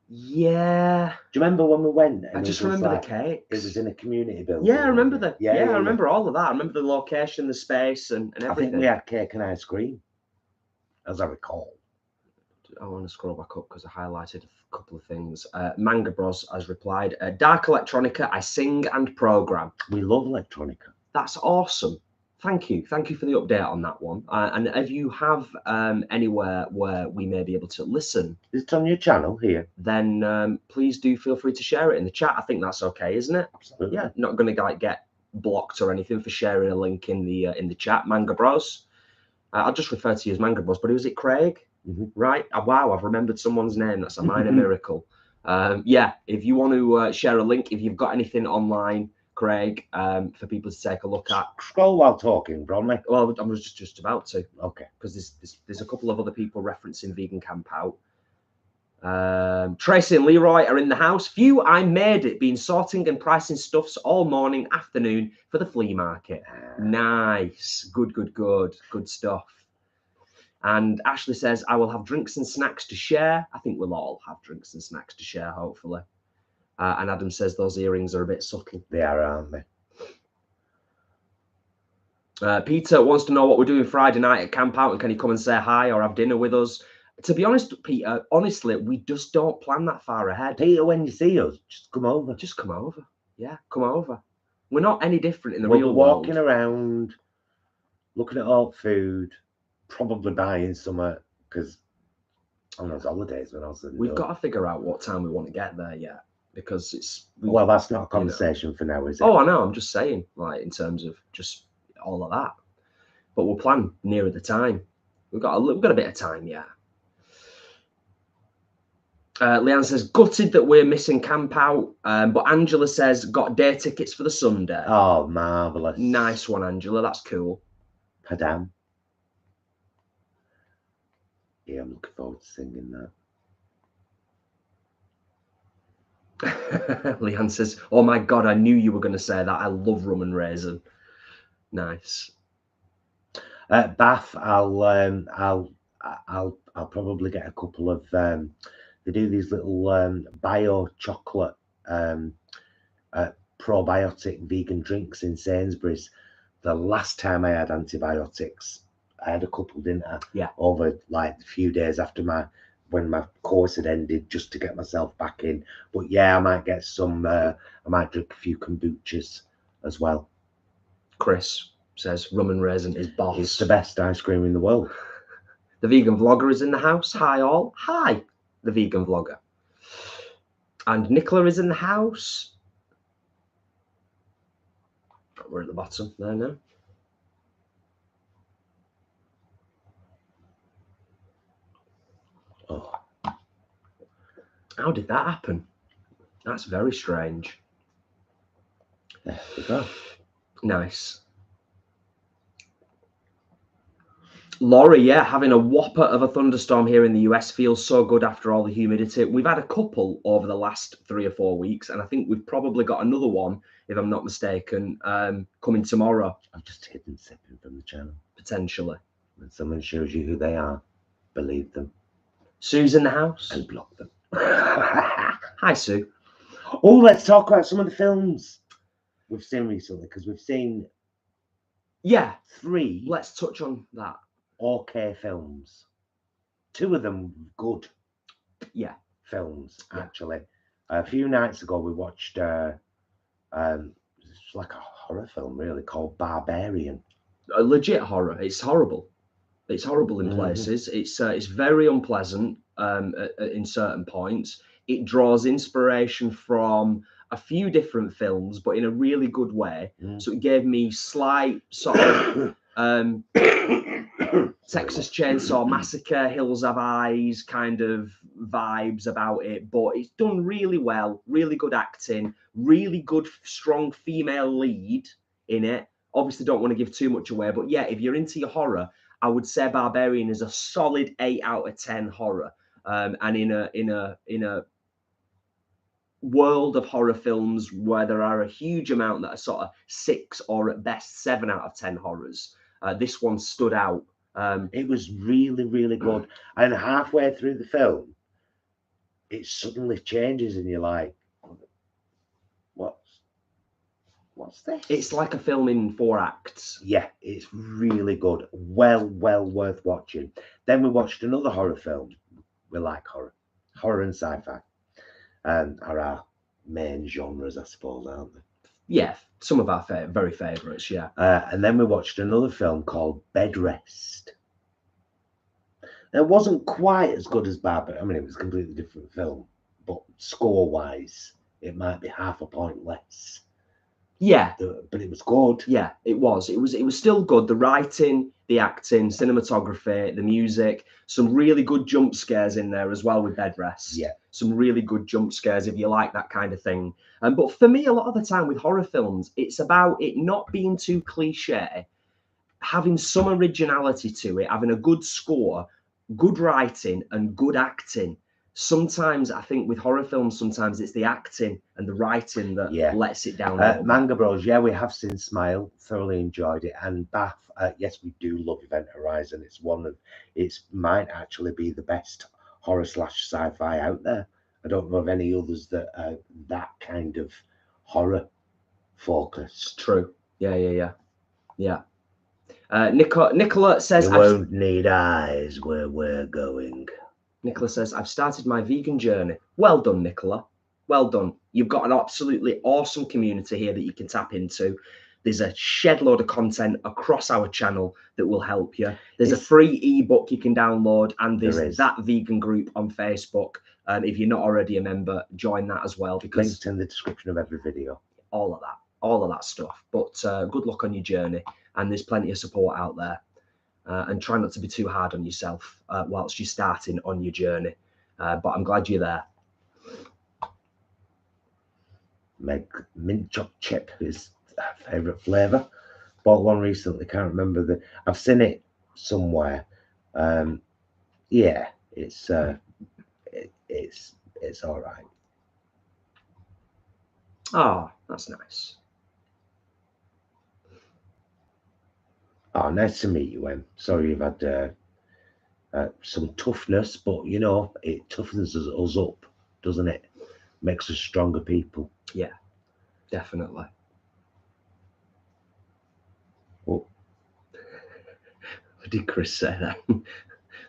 Yeah. Do you remember when we went? I just remember the cakes. It was in a community building. Yeah, I remember that. Yeah, I remember all of that. I remember the location, the space, and everything. I think we had cake and ice cream, as I recall. I want to scroll back up because I highlighted a couple of things. Manga Bros has replied, "Dark Electronica, I sing and program." We love electronica. That's awesome. Thank you for the update on that one. And if you have anywhere where we may be able to listen, it's on your channel here, then please do feel free to share it in the chat. I think that's okay, isn't it? Absolutely. Yeah, not going to get blocked or anything for sharing a link in the chat. Manga Bros. I'll just refer to you as Manga Bros, but was it Craig? Right? Wow, I've remembered someone's name. That's a minor miracle. Yeah, if you want to share a link, if you've got anything online, Craig, for people to take a look at. Scroll while talking, Bromley. Well, I was just about to. Okay. Because there's a couple of other people referencing Vegan Camp Out. Tracy and Leroy are in the house. Phew, I made it. Been sorting and pricing stuffs all morning, afternoon for the flea market. Nice. Good stuff. And Ashley says, "I will have drinks and snacks to share." I think we'll all have drinks and snacks to share, hopefully. And Adam says those earrings are a bit subtle. They are, aren't they? Peter wants to know what we're doing Friday night at Camp Out, and can he come and say hi or have dinner with us? To be honest, Peter, honestly, we just don't plan that far ahead. Peter, when you see us, just come over. Just come over. Yeah, come over. We're not any different in the We'll real be world. walking around, looking at all food, probably buying some, because on those holidays when I was in We've got to figure out what time we want to get there yet, because it's... Well, that's not a conversation for now, is it? Oh, I know. I'm just saying, like, in terms of just all of that. But we'll plan nearer the time. We've got a bit of time, yeah. Leanne says, gutted that we're missing camp out. But Angela says, got day tickets for the Sunday. Oh, marvellous. Nice one, Angela. That's cool. Padam. Yeah, I'm looking forward to singing that. Leanne says, oh my God, I knew you were going to say that. I love rum and raisin. Nice. Bath, I'll probably get a couple of, they do these little bio chocolate probiotic vegan drinks in Sainsbury's. The last time I had antibiotics, I had a couple, didn't I? Yeah. Over like a few days after when my course had ended, just to get myself back in. But yeah, I might get some, I might drink a few kombuchas as well. Chris says rum and raisin is boss. It's the best ice cream in the world. The vegan vlogger is in the house. Hi all. Hi, the vegan vlogger. And Nicola is in the house. We're at the bottom there now. Oh. How did that happen? That's very strange. There we go. Nice. Laurie, yeah, having a whopper of a thunderstorm here in the US feels so good after all the humidity. We've had a couple over the last 3 or 4 weeks, and I think we've probably got another one, if I'm not mistaken, coming tomorrow. I've just hidden sipping from the channel. Potentially. When someone shows you who they are, believe them. Sue's in the house. And block them. Hi, Sue. Oh, let's talk about some of the films we've seen recently, because we've seen 3. Let's touch on that. Okay films. 2 of them good. Yeah. Films, actually. A few nights ago, we watched it's like a horror film, really, called Barbarian. A legit horror. It's horrible. It's horrible in places. It's very unpleasant in certain points. It draws inspiration from a few different films, but in a really good way. So it gave me slight sort of Texas Chainsaw Massacre, Hills Have Eyes kind of vibes about it, but it's done really well. Really good acting, really good, strong female lead in it. Obviously, don't want to give too much away, but yeah, if you're into your horror, I would say Barbarian is a solid 8 out of 10 horror. And in a world of horror films where there are a huge amount that are sort of 6 or at best 7 out of 10 horrors, this one stood out. It was really, really good. And halfway through the film, it suddenly changes, and you're like, what's this? It's like a film in 4 acts. Yeah, it's really good. Well worth watching. Then we watched another horror film. We like horror and sci-fi, are our main genres, I suppose, aren't they? Yeah, some of our very favourites, yeah. And then we watched another film called Bed Rest. It wasn't quite as good as Barbarian. I mean, it was a completely different film, but score-wise, it might be half a point less. Yeah, but it was good. Yeah, it was. It was still good. The writing, the acting, cinematography, the music, some really good jump scares in there as well with Bed Rest. Yeah, some really good jump scares if you like that kind of thing. But for me, a lot of the time with horror films, it's about it not being too cliche, having some originality to it, having a good score, good writing, and good acting. Sometimes I think with horror films, sometimes it's the acting and the writing that lets it down. Manga Bros, we have seen Smile, thoroughly enjoyed it, and Bath, yes, we do love Event Horizon. It's might actually be the best horror / sci-fi out there. I don't know of any others that are that kind of horror focused. True. Yeah. Nicola says, you won't need eyes where we're going. Nicola says, I've started my vegan journey. Well done, Nicola. Well done. You've got an absolutely awesome community here that you can tap into. There's a shed load of content across our channel that will help you. There's a free ebook you can download, and there's that vegan group on Facebook. If you're not already a member, join that as well. Because linked in the description of every video. All of that stuff. But good luck on your journey, and there's plenty of support out there. And try not to be too hard on yourself whilst you're starting on your journey. But I'm glad you're there. Meg, mint chocolate chip is a favourite flavour. Bought one recently, can't remember I've seen it somewhere. Yeah, it's all right. Oh, that's nice. Oh, nice to meet you, Em. Sorry you've had some toughness, but you know, it toughens us up, doesn't it? Makes us stronger people. Yeah, definitely. Oh. What did Chris say then?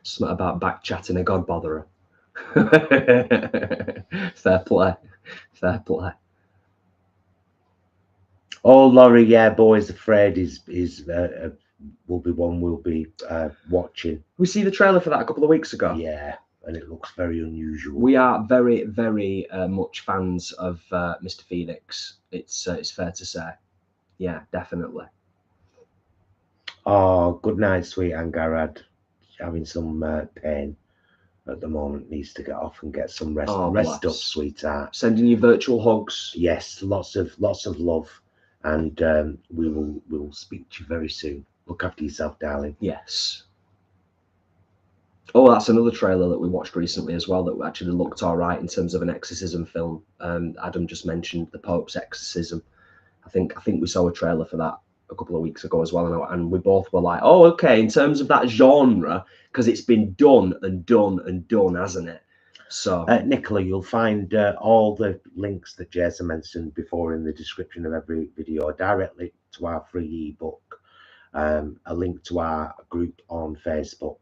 Something about back chatting a god botherer. Fair play. Fair play. Oh, Laurie, yeah, Boys Afraid will be one we'll be watching. We see the trailer for that a couple of weeks ago. Yeah, and it looks very unusual. We are very, very much fans of Mr. Phoenix. It's fair to say. Yeah, definitely. Oh, good night, sweet Angarad. Having some pain at the moment. Needs to get off and get some rest. Oh, rest bless. up, sweetheart. Sending you virtual hugs. Yes, lots of love, and we will speak to you very soon. Look after yourself, darling. Yes. Oh, that's another trailer that we watched recently as well that actually looked all right in terms of an exorcism film. Adam just mentioned the Pope's exorcism. I think we saw a trailer for that a couple of weeks ago as well, and we both were like, oh, okay, in terms of that genre, because it's been done and done and done, hasn't it? So Nicola, you'll find all the links that Jason mentioned before in the description of every video, directly to our free ebook, a link to our group on Facebook,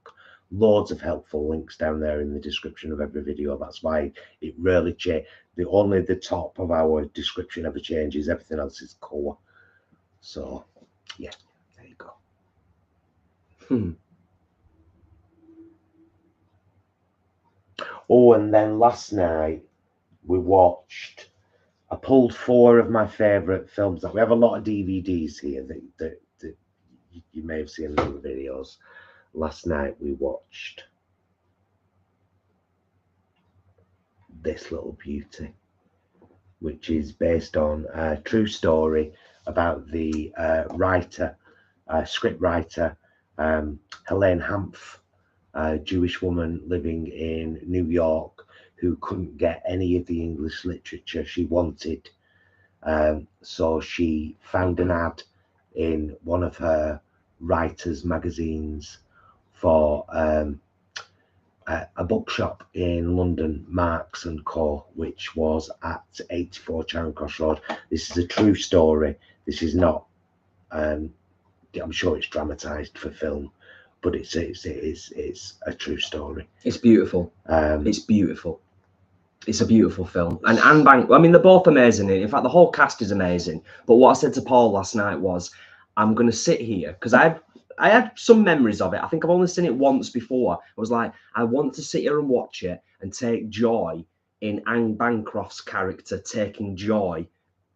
loads of helpful links down there in the description of every video. That's why it rarely changes. Only the top of our description ever changes. Everything else is core. So yeah, there you go. Oh, and then last night we watched. I pulled 4 of my favourite films. That we have a lot of DVDs here that you may have seen in the videos. Last night we watched this little beauty, which is based on a true story about the script writer, Helene Hanff, a Jewish woman living in New York who couldn't get any of the English literature she wanted. So she found an ad in one of her writers' magazines for a bookshop in London, Marks and Co., which was at 84 Charing Cross Road. This is a true story. This is not, I'm sure it's dramatised for film, but it's a true story. it's beautiful. It's beautiful. It's a beautiful film. And Anne Bank, I mean, they're both amazing. In fact, the whole cast is amazing. But what I said to Paul last night was, I'm going to sit here, because I had some memories of it. I think I've only seen it once before. I was like, I want to sit here and watch it and take joy in Anne Bancroft's character taking joy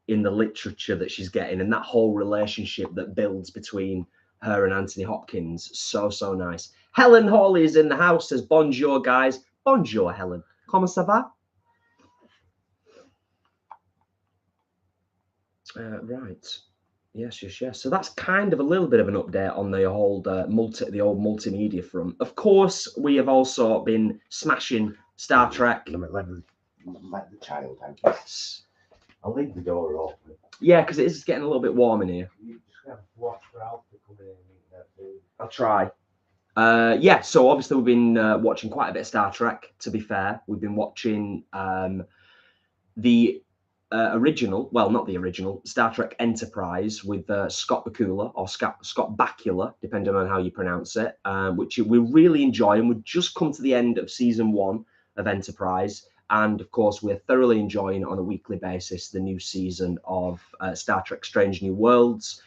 in the literature that she's getting, and that whole relationship that builds between her and Anthony Hopkins. So nice. Helen Hawley is in the house, says bonjour, guys. Bonjour, Helen. Comment ça va? Right. Yes. So that's kind of a little bit of an update on the old multimedia front. Of course, we have also been smashing Star Trek. Let the child out. Yes. I'll leave the door open. Yeah, because it is getting a little bit warm in here. You just have to watch for Alf to come in and eat that food. I'll try. Yeah, so obviously we've been watching quite a bit of Star Trek, to be fair. We've been watching the original, well, not the original, Star Trek Enterprise with Scott Bakula or Scott Bakula, depending on how you pronounce it, which we really enjoy. And we've just come to the end of season 1 of Enterprise. And of course, we're thoroughly enjoying on a weekly basis the new season of Star Trek Strange New Worlds.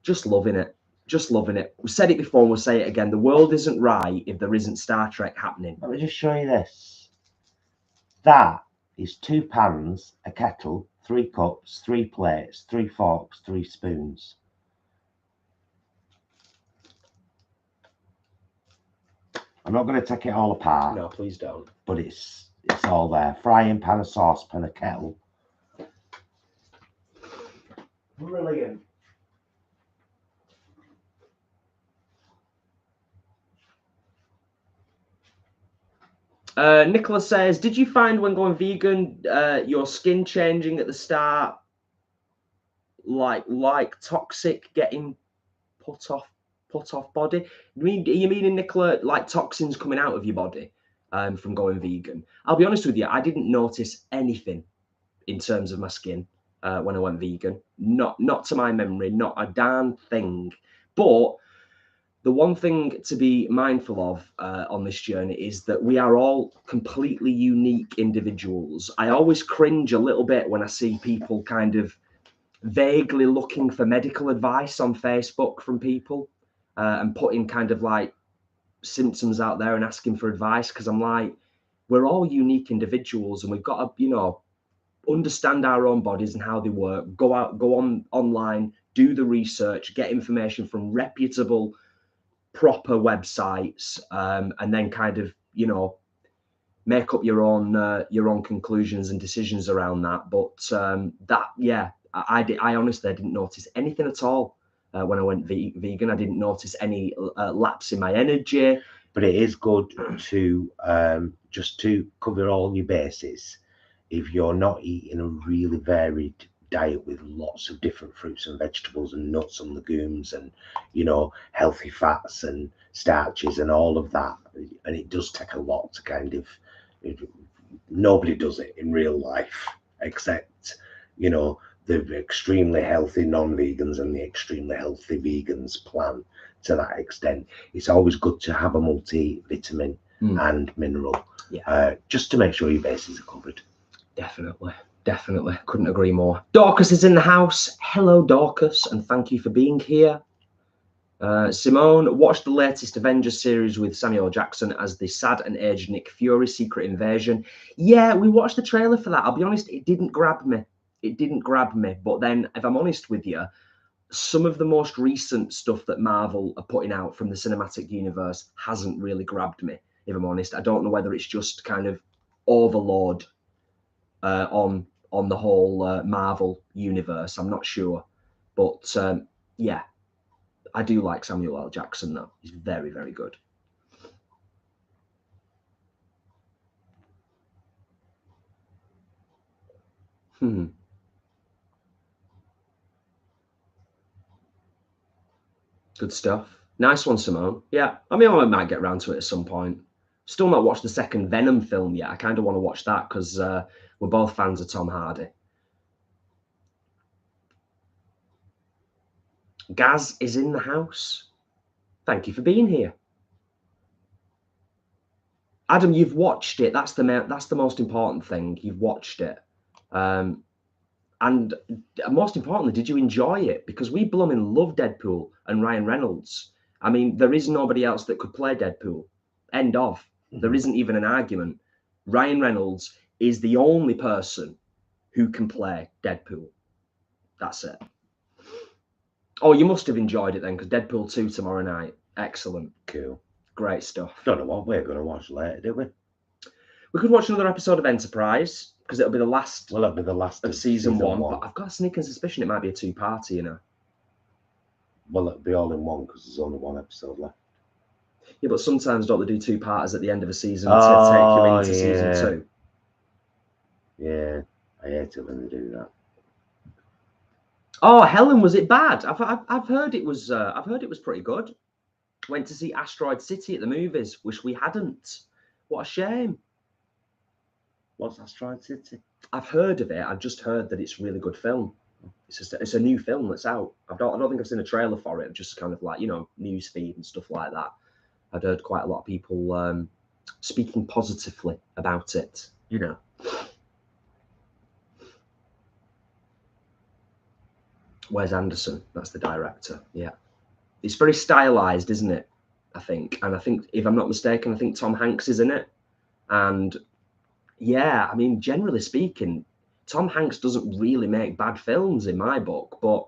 Just loving it. Just loving it. We said it before and we'll say it again. The world isn't right if there isn't Star Trek happening. Let me just show you this. That is 2 pans, a kettle, 3 cups, 3 plates, 3 forks, 3 spoons. I'm not going to take it all apart. No, please don't. But it's all there. Frying pan, a saucepan, a kettle. Brilliant. Nicholas says, did you find when going vegan, your skin changing at the start, like toxic getting put off body? Are you meaning, Nicola, like toxins coming out of your body from going vegan? I'll be honest with you, I didn't notice anything in terms of my skin when I went vegan. Not to my memory, not a darn thing. But the one thing to be mindful of on this journey is that we are all completely unique individuals. I always cringe a little bit when I see people kind of vaguely looking for medical advice on Facebook from people and putting kind of like symptoms out there and asking for advice, because I'm like, we're all unique individuals and we've got to, you know, understand our own bodies and how they work. Go online, do the research, get information from reputable, proper websites, and then kind of, you know, make up your own conclusions and decisions around that. But I honestly didn't notice anything at all when I went vegan. I didn't notice any lapse in my energy. But it is good to just to cover all your bases. If you're not eating a really varied diet with lots of different fruits and vegetables and nuts and legumes and, you know, healthy fats and starches and all of that, and it does take a lot to kind of, nobody does it in real life except, you know, the extremely healthy non-vegans and the extremely healthy vegans plan to that extent. It's always good to have a multivitamin and mineral, just to make sure your bases are covered. Definitely. Couldn't agree more. Dorcas is in the house. Hello, Dorcas, and thank you for being here. Simone, watched the latest Avengers series with Samuel L. Jackson as the sad and aged Nick Fury, Secret Invasion. Yeah, we watched the trailer for that. I'll be honest, it didn't grab me. But then, if I'm honest with you, some of the most recent stuff that Marvel are putting out from the cinematic universe hasn't really grabbed me, if I'm honest. I don't know whether it's just kind of overload on the whole Marvel universe. I'm not sure. But yeah, I do like Samuel L. Jackson, though. He's very, very good. Good stuff. Nice one, Simone. Yeah, I mean, I might get around to it at some point. Still not watched the second Venom film yet. I kind of want to watch that because we're both fans of Tom Hardy. Gaz is in the house. Thank you for being here. Adam, you've watched it. That's the most important thing. You've watched it. And most importantly, did you enjoy it? Because we blooming love Deadpool and Ryan Reynolds. I mean, there is nobody else that could play Deadpool. End of. There isn't even an argument. Ryan Reynolds is the only person who can play Deadpool. That's it. Oh, you must have enjoyed it then, because Deadpool 2 tomorrow night. Excellent. Cool. Great stuff. Don't know what we're going to watch later, do we? We could watch another episode of Enterprise, because it'll be the last. Well, it'll be the last of season one. But I've got a sneaking suspicion it might be a two-parter, you know. Well, it'll be all in one because there's only one episode left. Yeah, but sometimes don't they do two-parters at the end of a season to take you into season 2? Yeah, I hate it when they do that. Oh, Helen, was it bad? I've heard it was. I've heard it was pretty good. Went to see Asteroid City at the movies. Wish we hadn't. What a shame. What's Asteroid City? I've heard of it. I've just heard that it's a really good film. It's a new film that's out. I don't think I've seen a trailer for it. Just kind of like, you know, news feed and stuff like that. I've heard quite a lot of people speaking positively about it, you know. Wes Anderson, that's the director. Yeah. It's very stylized, isn't it? I think. And I think, if I'm not mistaken, I think Tom Hanks is in it. And yeah, I mean, generally speaking, Tom Hanks doesn't really make bad films in my book, but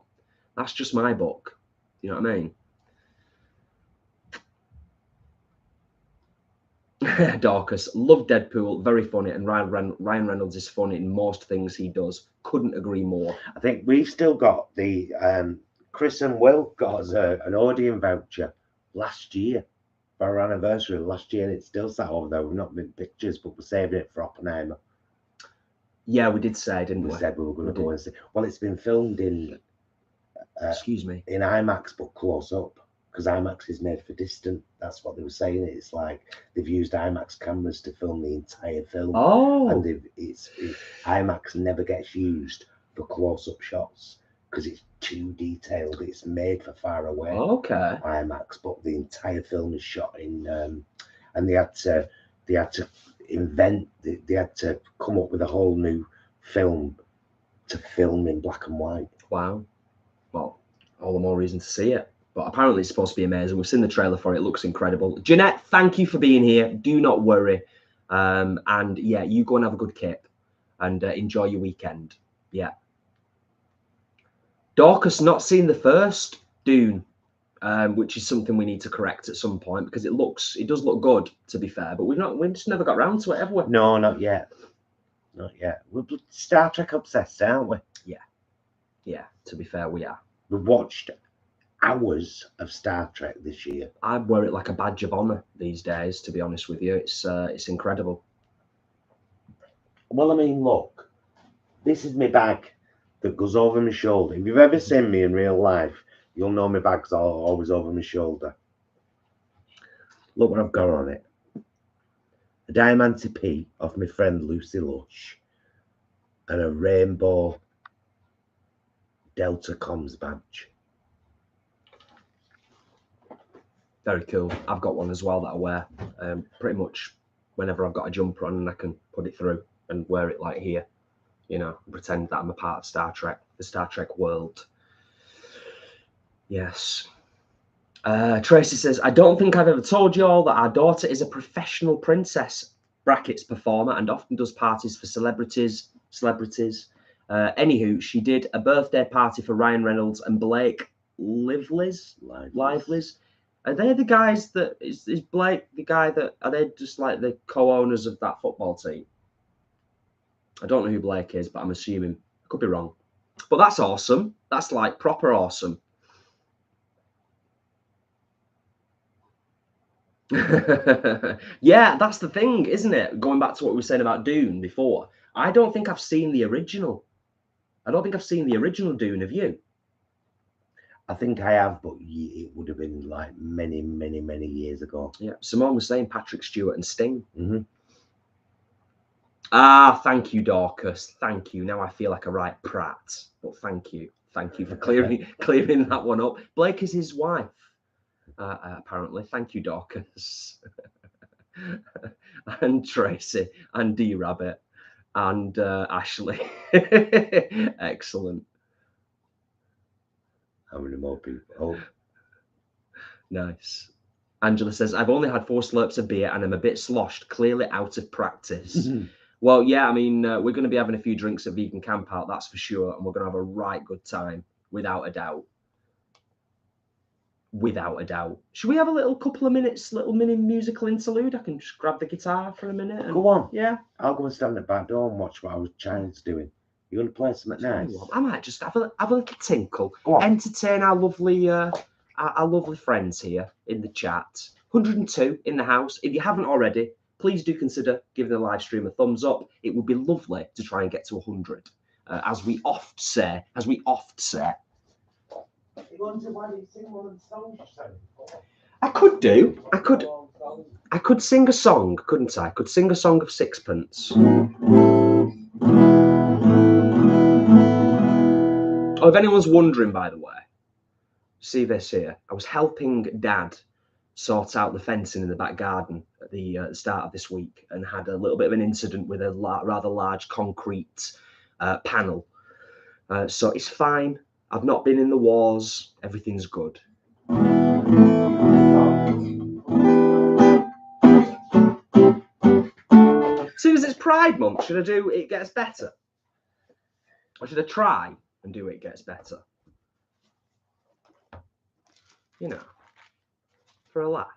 that's just my book. You know what I mean? Dorcas, love Deadpool, very funny, and Ryan Reynolds is funny in most things he does. Couldn't agree more. I think we've still got the Chris and Will got us an Odeon voucher last year for our anniversary last year, and it's still sat over there. We've not been pictures, but we're saving it for Oppenheimer. Yeah, we did say, didn't we? We said we were going to go and see. Well, it's been filmed in excuse me, in IMAX, but close up, because IMAX is made for distant. That's what they were saying. It's like they've used IMAX cameras to film the entire film. Oh, and IMAX never gets used for close-up shots because it's too detailed. It's made for far away. Okay. IMAX, but the entire film is shot in, and they had to invent. They had to come up with a whole new film to film in black and white. Wow. Well, all the more reason to see it. But apparently it's supposed to be amazing. We've seen the trailer for it. It looks incredible. Jeanette, thank you for being here. Do not worry. And yeah, you go and have a good kip and enjoy your weekend. Yeah. Dorcas not seen the first Dune, which is something we need to correct at some point, because it does look good, to be fair, but we've just never got round to it, have we? No, not yet. Not yet. We're Star Trek obsessed, aren't we? Yeah. Yeah, to be fair, we are. We've watched hours of Star Trek this year. I wear it like a badge of honor these days, to be honest with you. It's incredible. Well, I mean, look, this is my bag that goes over my shoulder. If you've ever seen me in real life, you'll know my bag's always over my shoulder. Look what I've got on it. A Diamante P of my friend Lucy Lush and a rainbow Delta Comms badge. Very cool. I've got one as well that I wear pretty much whenever I've got a jumper on, and I can put it through and wear it like here, you know, pretend that I'm a part of Star Trek, the Star Trek world. Yes. Tracy says, I don't think I've ever told you all that our daughter is a professional princess brackets performer and often does parties for celebrities. Anywho, she did a birthday party for Ryan Reynolds and Blake Lively's. Are they the guys that is Blake the guy that, are they just like the co-owners of that football team? I don't know who Blake is, but I'm assuming. I could be wrong. But that's awesome. That's like proper awesome. Yeah, that's the thing, isn't it? Going back to what we were saying about Dune before. I don't think I've seen the original. I don't think I've seen the original Dune. Have you? I think I have, but it would have been like many, many, many years ago. Yeah, Simone was saying Patrick Stewart and Sting. Mm-hmm. Ah, thank you, Dorcas. Thank you. Now I feel like a right prat, but thank you. Thank you for clearing that one up. Blake is his wife, apparently. Thank you, Dorcas. And Tracy, and D Rabbit, and Ashley. Excellent. How many more people? Oh, nice. Angela says, I've only had 4 slurps of beer and I'm a bit sloshed, clearly out of practice. Well, yeah, I mean, we're going to be having a few drinks at Vegan Camp Out, that's for sure. And we're going to have a right good time, without a doubt. Without a doubt. Should we have a little couple of minutes, little mini musical interlude? I can just grab the guitar for a minute. And, go on. Yeah. I'll go and stand at the back door and watch what our child's doing. You going to play something nice? I might just have a little tinkle, entertain our lovely friends here in the chat. 102 in the house. If you haven't already, please do consider giving the live stream a thumbs up. It would be lovely to try and get to 100, as we oft say. You wonder why you sing one of the songs you sang before? I could sing a song, couldn't I? I could sing a song of sixpence. Oh, if anyone's wondering, by the way, see this here. I was helping Dad sort out the fencing in the back garden at the start of this week, and had a little bit of an incident with a rather large concrete panel. So it's fine. I've not been in the wars. Everything's good. Soon as it's Pride Month, should I do It Gets Better? Or should I try and do It Gets Better? You know, for a laugh.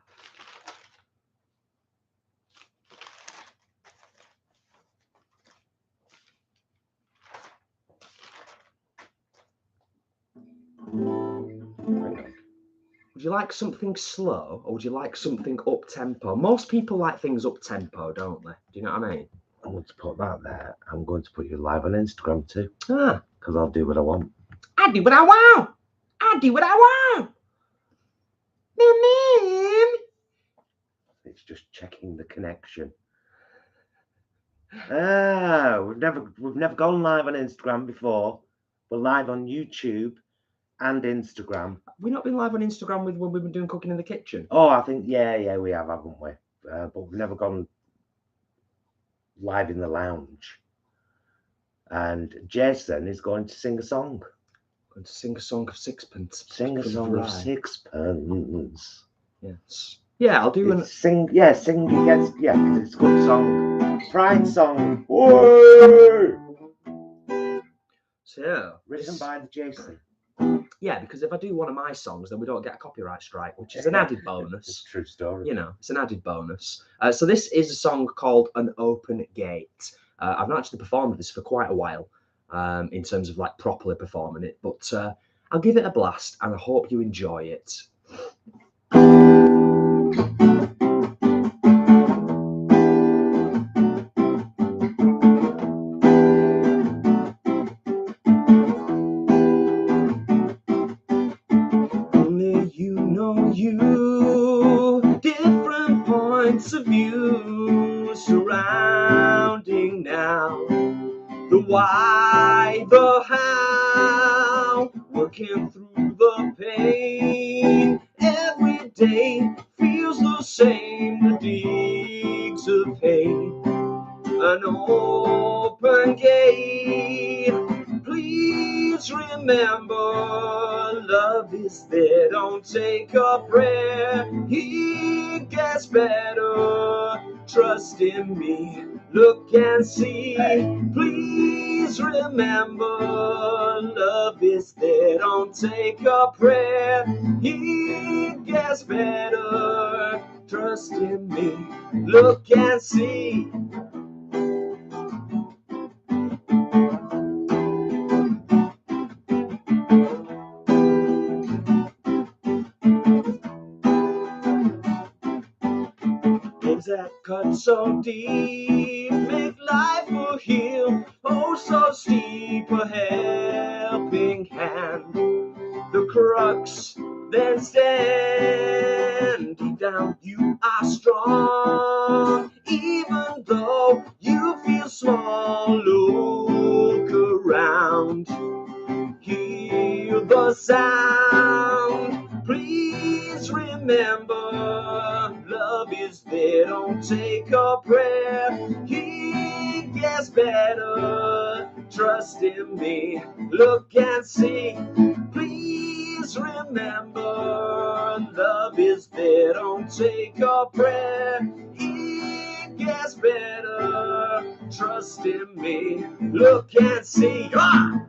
Would you like something slow, or would you like something up-tempo? Most people like things up-tempo, don't they? Do you know what I mean? I'm going to put that there. I'm going to put you live on Instagram too. Ah. Because I'll do what I want. I do what I want. I do what I want. It's just checking the connection. Ah, we've never gone live on Instagram before. We're live on YouTube and Instagram. We've not been live on Instagram when we've been doing cooking in the kitchen. Oh, I think yeah, we have, haven't we? But we've never gone live in the lounge. And Jason is going to sing a song. Going to sing a song of sixpence. Sing a song of sixpence. Yes. Yeah, I'll do an sing. Yeah, sing. Yes, yeah, because it's a good song. Pride song. Whoa! So Written by the Jason. Yeah, because if I do one of my songs, then we don't get a copyright strike, which is an added bonus. It's a true story. You know, it's an added bonus. So this is a song called An Open Gate. I've not actually performed this for quite a while, in terms of like properly performing it, but I'll give it a blast and I hope you enjoy it. Only you know you, different points of view surrounding now. The why, the how, working through the pain. Every day feels the same, the digs of hate. An open gate. Please remember, love is there. Don't take a prayer. It gets better. Trust in me. Look and see. Please remember, love is there. Don't take a prayer. It gets better. Trust in me. Look and see. That cut so deep, make life a hill, oh so steep, a helping hand. The crux then stand, deep down you are strong, even though you feel small. Look around, hear the sound. Please remember, love is there. Don't take a prayer. It gets better. Trust in me. Look and see. Please remember, love is there. Don't take a prayer. It gets better. Trust in me. Look and see. Ah!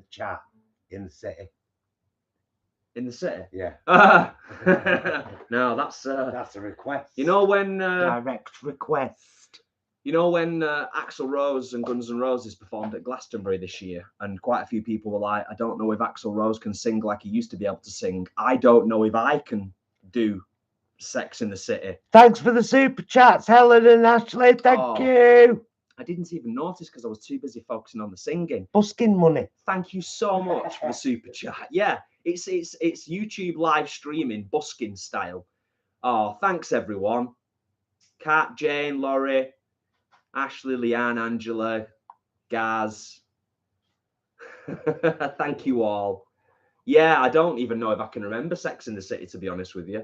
Chat in the city. In the city? Yeah. No, that's a request. You know when direct request. You know when Axl Rose and Guns N' Roses performed at Glastonbury this year, and quite a few people were like, I don't know if Axl Rose can sing like he used to be able to sing. I don't know if I can do Sex in the City. Thanks for the super chats, Helen and Ashley. Thank you. I didn't even notice because I was too busy focusing on the singing. Busking money. Thank you so much for the super chat. Yeah, it's YouTube live streaming busking style. Oh, thanks everyone. Kat, Jane, Laurie, Ashley, Leanne, Angela, Gaz. Thank you all. Yeah, I don't even know if I can remember Sex in the City, to be honest with you.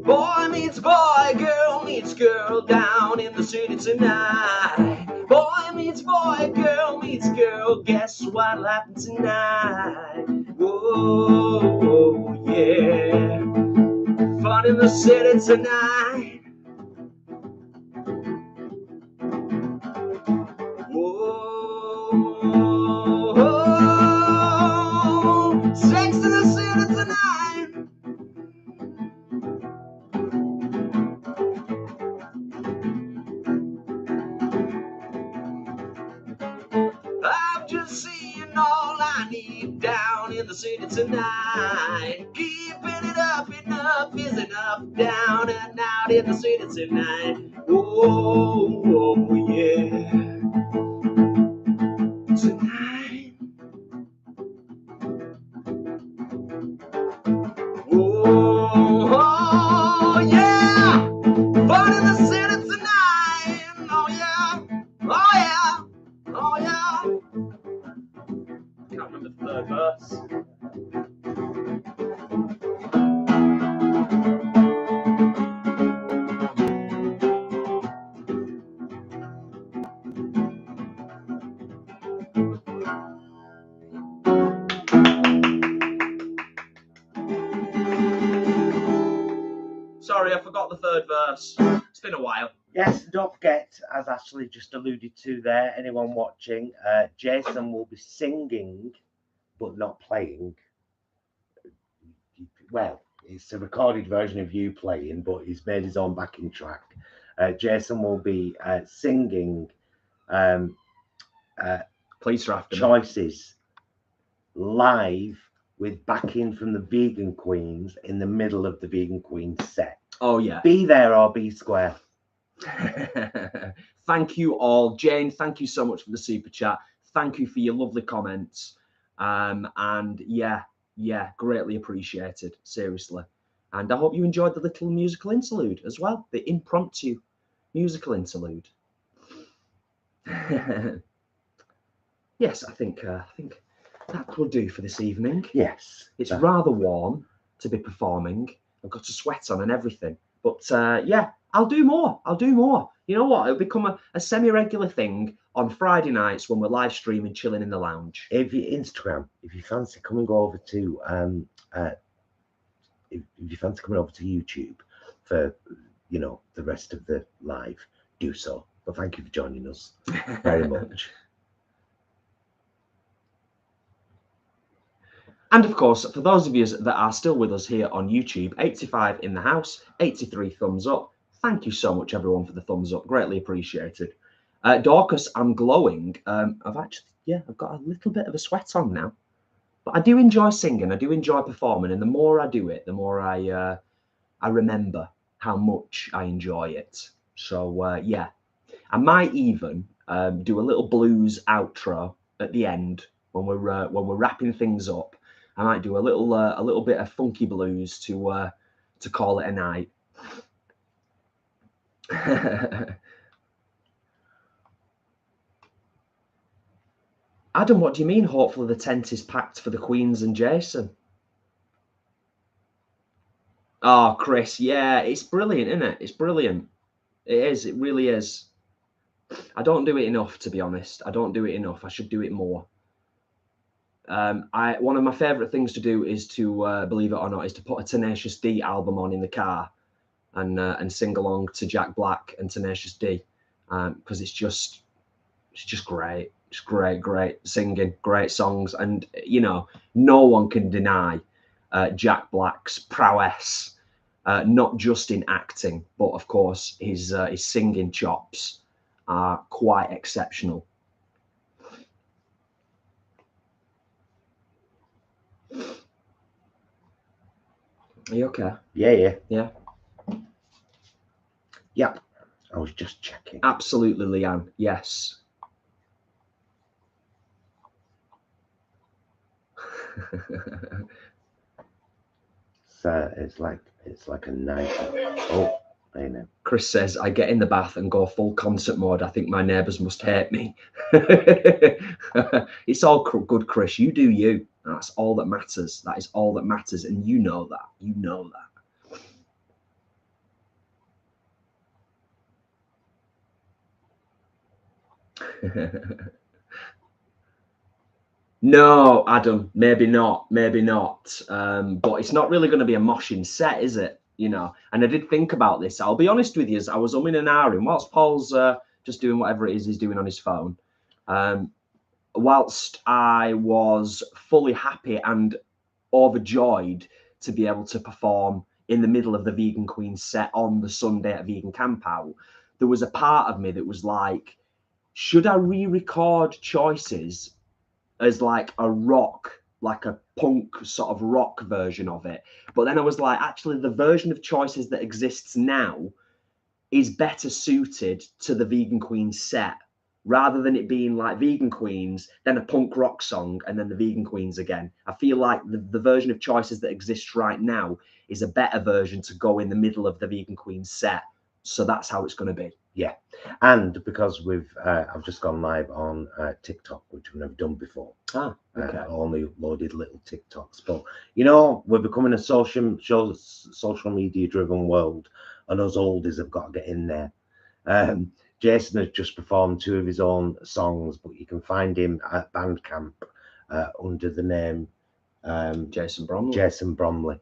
Boy meets boy, girl meets girl down in the city tonight. Boy meets boy, girl meets girl. Guess what'll happen tonight? Whoa, whoa, yeah. Fun in the city tonight. Whoa, sex in the city tonight. I've just seen all I need down in the city tonight. Keeping it up, enough is enough down and out in the city tonight. Whoa, whoa, yeah. Tonight. Whoa, oh, yeah. Fun in the city tonight. Oh, yeah. Oh, yeah. Oh, yeah. Can't remember the third verse. Sorry, I forgot the third verse. It's been a while. Yes, don't forget, as Ashley just alluded to there, anyone watching, Jason will be singing, but not playing. Well, it's a recorded version of you playing, but he's made his own backing track. Jason will be singing Please draft choices live with backing from the Vegan Queens in the middle of the Vegan Queens set. Oh, yeah. Be there or be square. Thank you all. Jane, thank you so much for the super chat. Thank you for your lovely comments. And yeah, greatly appreciated, seriously. And I hope you enjoyed the little musical interlude as well, the impromptu musical interlude. Yes, I think that will do for this evening. Yes. It's rather warm to be performing. I've got a sweat on and everything. But yeah, I'll do more. You know what? It'll become a semi-regular thing on Friday nights when we're live streaming, chilling in the lounge. If you Instagram, if you fancy, come and go over to if you fancy coming over to YouTube for the rest of the live, do so. But thank you for joining us very much. And of course, for those of you that are still with us here on YouTube, 85 in the house, 83 thumbs up. Thank you so much, everyone, for the thumbs up. Greatly appreciated. Dorcas, I'm glowing. I've got a little bit of a sweat on now. But I do enjoy singing. I do enjoy performing. And the more I do it, the more I remember how much I enjoy it. So, yeah. I might even do a little blues outro at the end when we're wrapping things up. I might do a little bit of funky blues to call it a night. Adam, what do you mean? Hopefully the tent is packed for the Queens and Jason. Oh, Chris, yeah, it's brilliant, isn't it? It's brilliant. It is. It really is. I don't do it enough, to be honest. I don't do it enough. I should do it more. One of my favourite things to do is to, believe it or not, is to put a Tenacious D album on in the car and sing along to Jack Black and Tenacious D, because it's just great. It's great singing, great songs, and no one can deny Jack Black's prowess not just in acting, but of course his singing chops are quite exceptional. Are you okay? Yeah. Yeah. Yep. I was just checking. Absolutely, Leanne. Yes. So it's like a night. Oh, I know. Chris says, I get in the bath and go full concert mode. I think my neighbours must hate me. It's all good, Chris. You do you. That's all that matters. That is all that matters. And you know that. You know that. No, Adam, maybe not. But it's not really going to be a moshing set, is it? You know, and I did think about this. I'll be honest with you, I was umming and ahhing whilst Paul's just doing whatever it is he's doing on his phone. Whilst I was fully happy and overjoyed to be able to perform in the middle of the Vegan Queen set on the Sunday at Vegan Camp Out, there was a part of me that was like, should I re-record Choices as like a rock, like a punk sort of rock version of it? But then I was like, actually, the version of Choices that exists now is better suited to the Vegan Queen set, rather than it being like Vegan Queens, then a punk rock song, and then the Vegan Queens again. I feel like the version of Choices that exists right now is a better version to go in the middle of the Vegan Queens set. So that's how it's going to be. Yeah, and because I've just gone live on TikTok, which we've never done before. Ah, okay. Only loaded little TikToks, but you know, we're becoming a social media driven world, and us oldies have got to get in there. Jason has just performed 2 of his own songs, but you can find him at Bandcamp under the name Jason Bromley. Jason Bromley.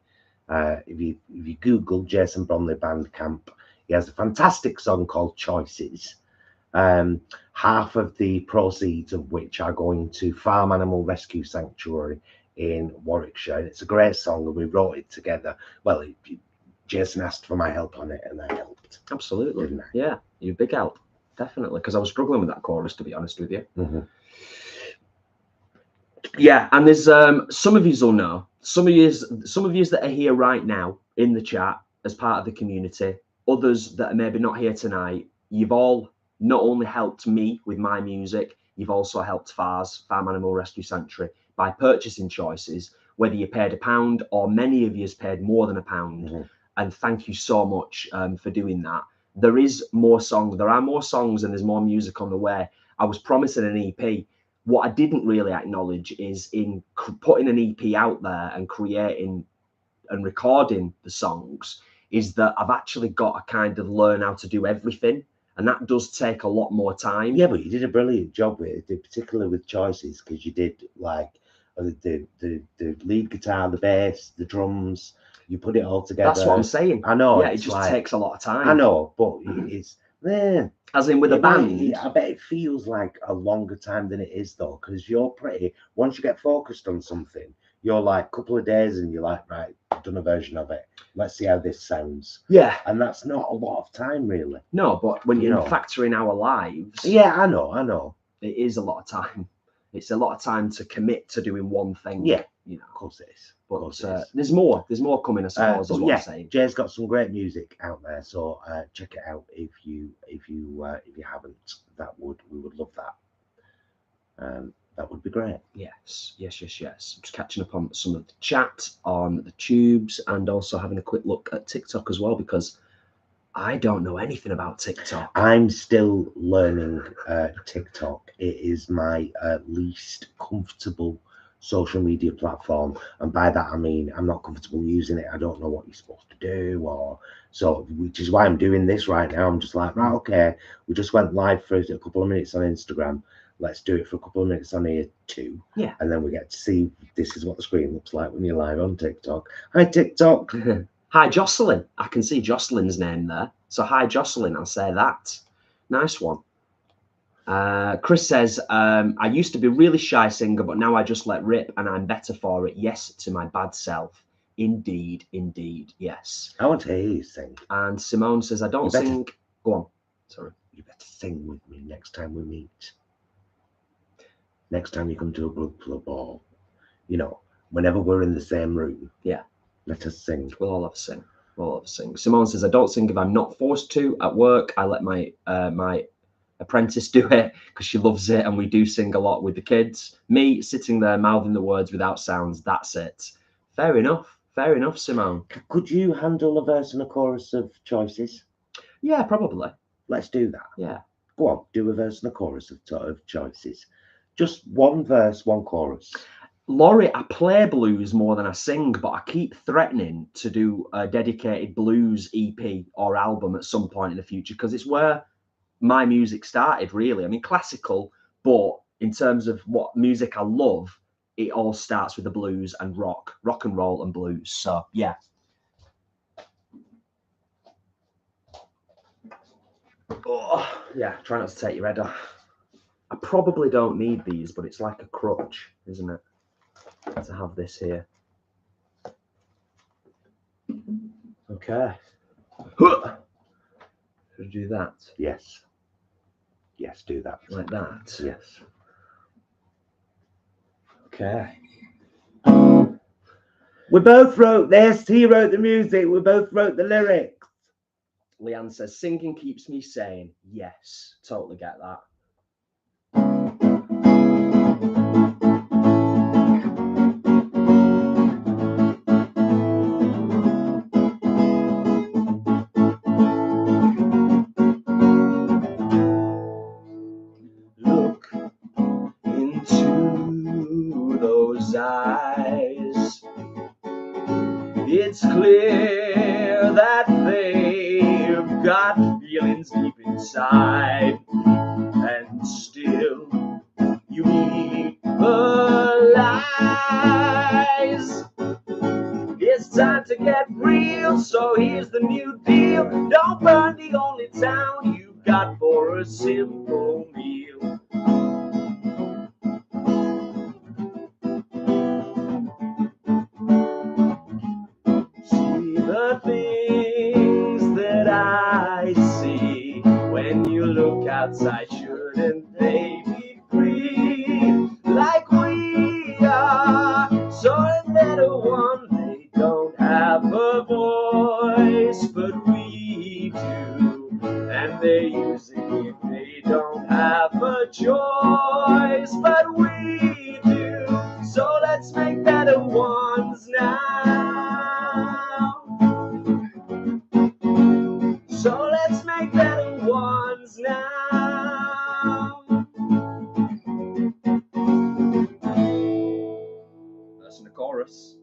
If you Google Jason Bromley Bandcamp, he has a fantastic song called Choices. Half of the proceeds of which are going to Farm Animal Rescue Sanctuary in Warwickshire. And it's a great song, and we wrote it together. Well, Jason asked for my help on it, and I helped. Absolutely. Didn't I? Yeah, you're a big help. Definitely, because I was struggling with that chorus, to be honest with you. Mm-hmm. Yeah, and there's some of yous will know. Some of yous that are here right now in the chat as part of the community. Others that are maybe not here tonight. You've all not only helped me with my music, you've also helped FARS, Farm Animal Rescue Sanctuary, by purchasing Choices, whether you paid £1 or many of you has paid more than £1. Mm-hmm. And thank you so much for doing that. There is more songs. There are more songs, and there's more music on the way. I was promising an EP. What I didn't really acknowledge is in putting an EP out there and creating and recording the songs is that I've actually got to kind of learn how to do everything. And that does take a lot more time. Yeah, but you did a brilliant job with it, particularly with Choices, because you did like the lead guitar, the bass, the drums. You put it all together. That's what I'm saying. I know. Yeah, it just takes a lot of time. I know, but it's as in with a band. I bet it feels like a longer time than it is, though, because you're pretty. Once you get focused on something, you're like a couple of days, and you're like, right, I've done a version of it. Let's see how this sounds. Yeah, and that's not a lot of time, really. No, but when you factor in our lives, yeah, I know, it is a lot of time. It's a lot of time to commit to doing one thing. Yeah, of course it is. But there's more coming, I suppose. Is what I'm saying. Jay's got some great music out there, so check it out if you haven't. We would love that. That would be great. Yes. I'm just catching up on some of the chat on the tubes, and also having a quick look at TikTok as well, because I don't know anything about TikTok. I'm still learning TikTok. It is my least comfortable social media platform, and by that I mean I'm not comfortable using it. I don't know what you're supposed to do, which is why I'm doing this right now. I'm just like, right, okay, we just went live for a couple of minutes on Instagram. Let's do it for a couple of minutes on here too. Yeah. And then we get to see this is what the screen looks like when you're live on TikTok. Hi, TikTok. Hi, Jocelyn. I can see Jocelyn's name there. So hi, Jocelyn. I'll say that. Nice one. Chris says, I used to be a really shy singer, but now I just let rip and I'm better for it. Yes to my bad self. Indeed, indeed, yes. I want to hear you sing. And Simone says, I don't sing. Go on. Sorry. You better sing with me next time we meet. Next time you come to a book club or, you know, whenever we're in the same room. Yeah. Let us sing. We'll all have a sing. We'll all have a sing. Simone says, I don't sing if I'm not forced to. At work, I let my my apprentice do it because she loves it, and we do sing a lot with the kids. Me, sitting there mouthing the words without sounds, that's it. Fair enough. Fair enough, Simone. Could you handle a verse and a chorus of choices? Yeah, probably. Let's do that. Yeah. Go on, do a verse and a chorus of choices. Just one verse, one chorus. Laurie, I play blues more than I sing, but I keep threatening to do a dedicated blues EP or album at some point in the future because it's where my music started, really. I mean, classical, but in terms of what music I love, it all starts with the blues and rock and roll and blues. So, yeah. Oh, yeah, try not to take your head off. I probably don't need these, but it's like a crutch, isn't it? To have this here. Okay. Should I do that? Yes. Yes, do that. Like that? Yes. Okay. We both wrote this. He wrote the music. We both wrote the lyrics. Leanne says, singing keeps me sane. Yes, totally get that. Look into those eyes. It's clear that they've got feelings deep inside, and still you eat the lies. It's time to get real, so here's the new deal. Don't burn the only town you've got for a simple meal. See the things that I see when you look outside, shouldn't they be free like we are? So a little one, they don't have a voice, but we do, and they're using it. They don't have a choice, but we do. So let's make better ones now. So let's make better ones now. That's the chorus.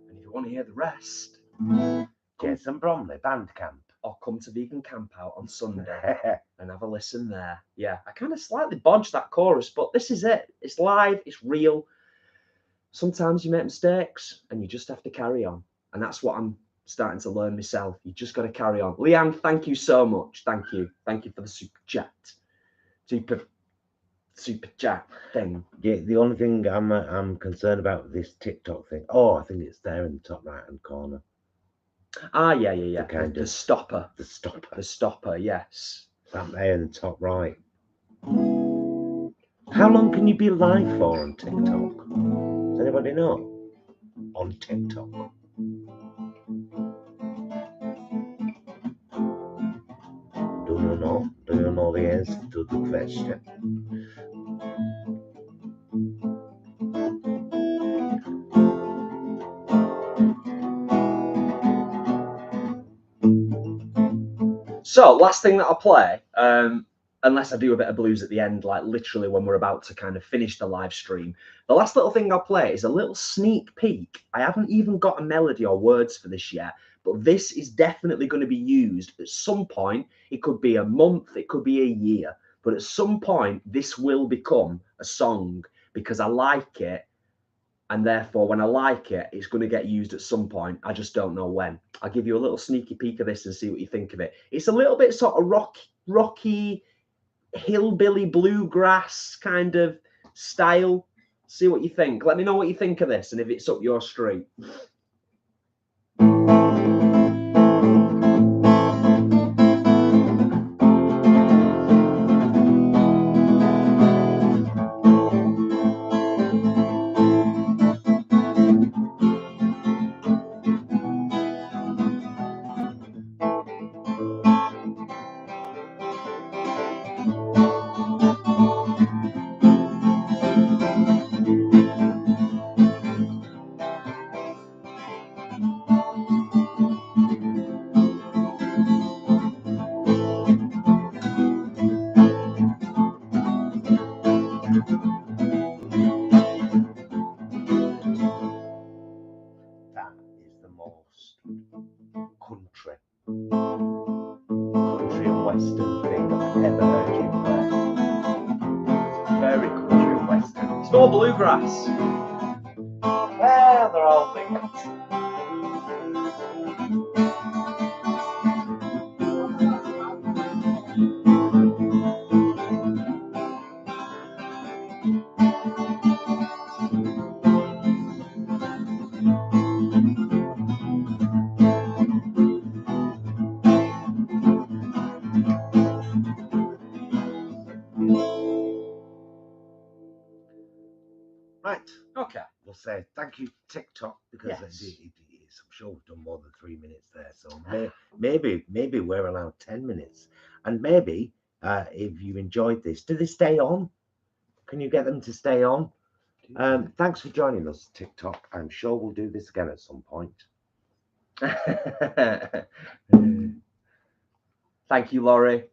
And if you want to hear the rest, Jason Bromley, Bandcamp. or come to Vegan Camp Out on Sunday and have a listen there. Yeah, I kind of slightly bodged that chorus, but this is it. It's live, it's real. Sometimes you make mistakes and you just have to carry on. And that's what I'm starting to learn myself. You just got to carry on. Leanne, thank you so much. Thank you. Thank you for the super chat. Super chat thing. Yeah, the only thing I'm concerned about this TikTok thing. Oh, I think it's there in the top right hand corner. Ah, yeah. The stopper. The stopper. The stopper, yes. That there in the top right. How long can you be live for on TikTok? Does anybody know? On TikTok. Do you know? Do you know the answer to the question? So, last thing that I'll play, unless I do a bit of blues at the end, like literally when we're about to kind of finish the live stream, the last little thing I'll play is a little sneak peek. I haven't even got a melody or words for this yet, but this is definitely going to be used at some point. It could be a month, it could be a year, but at some point this will become a song because I like it. And therefore, when I like it, it's going to get used at some point. I just don't know when. I'll give you a little sneaky peek of this and see what you think of it. It's a little bit sort of rocky, hillbilly bluegrass kind of style. See what you think. Let me know what you think of this and if it's up your street. grass? Well, they're all things. Right. Okay. We'll say thank you, TikTok, because Yes. I'm sure we've done more than 3 minutes there. So maybe we're allowed 10 minutes. And maybe if you enjoyed this, do they stay on? Can you get them to stay on? Thanks for joining us, TikTok. I'm sure we'll do this again at some point. Thank you, Laurie.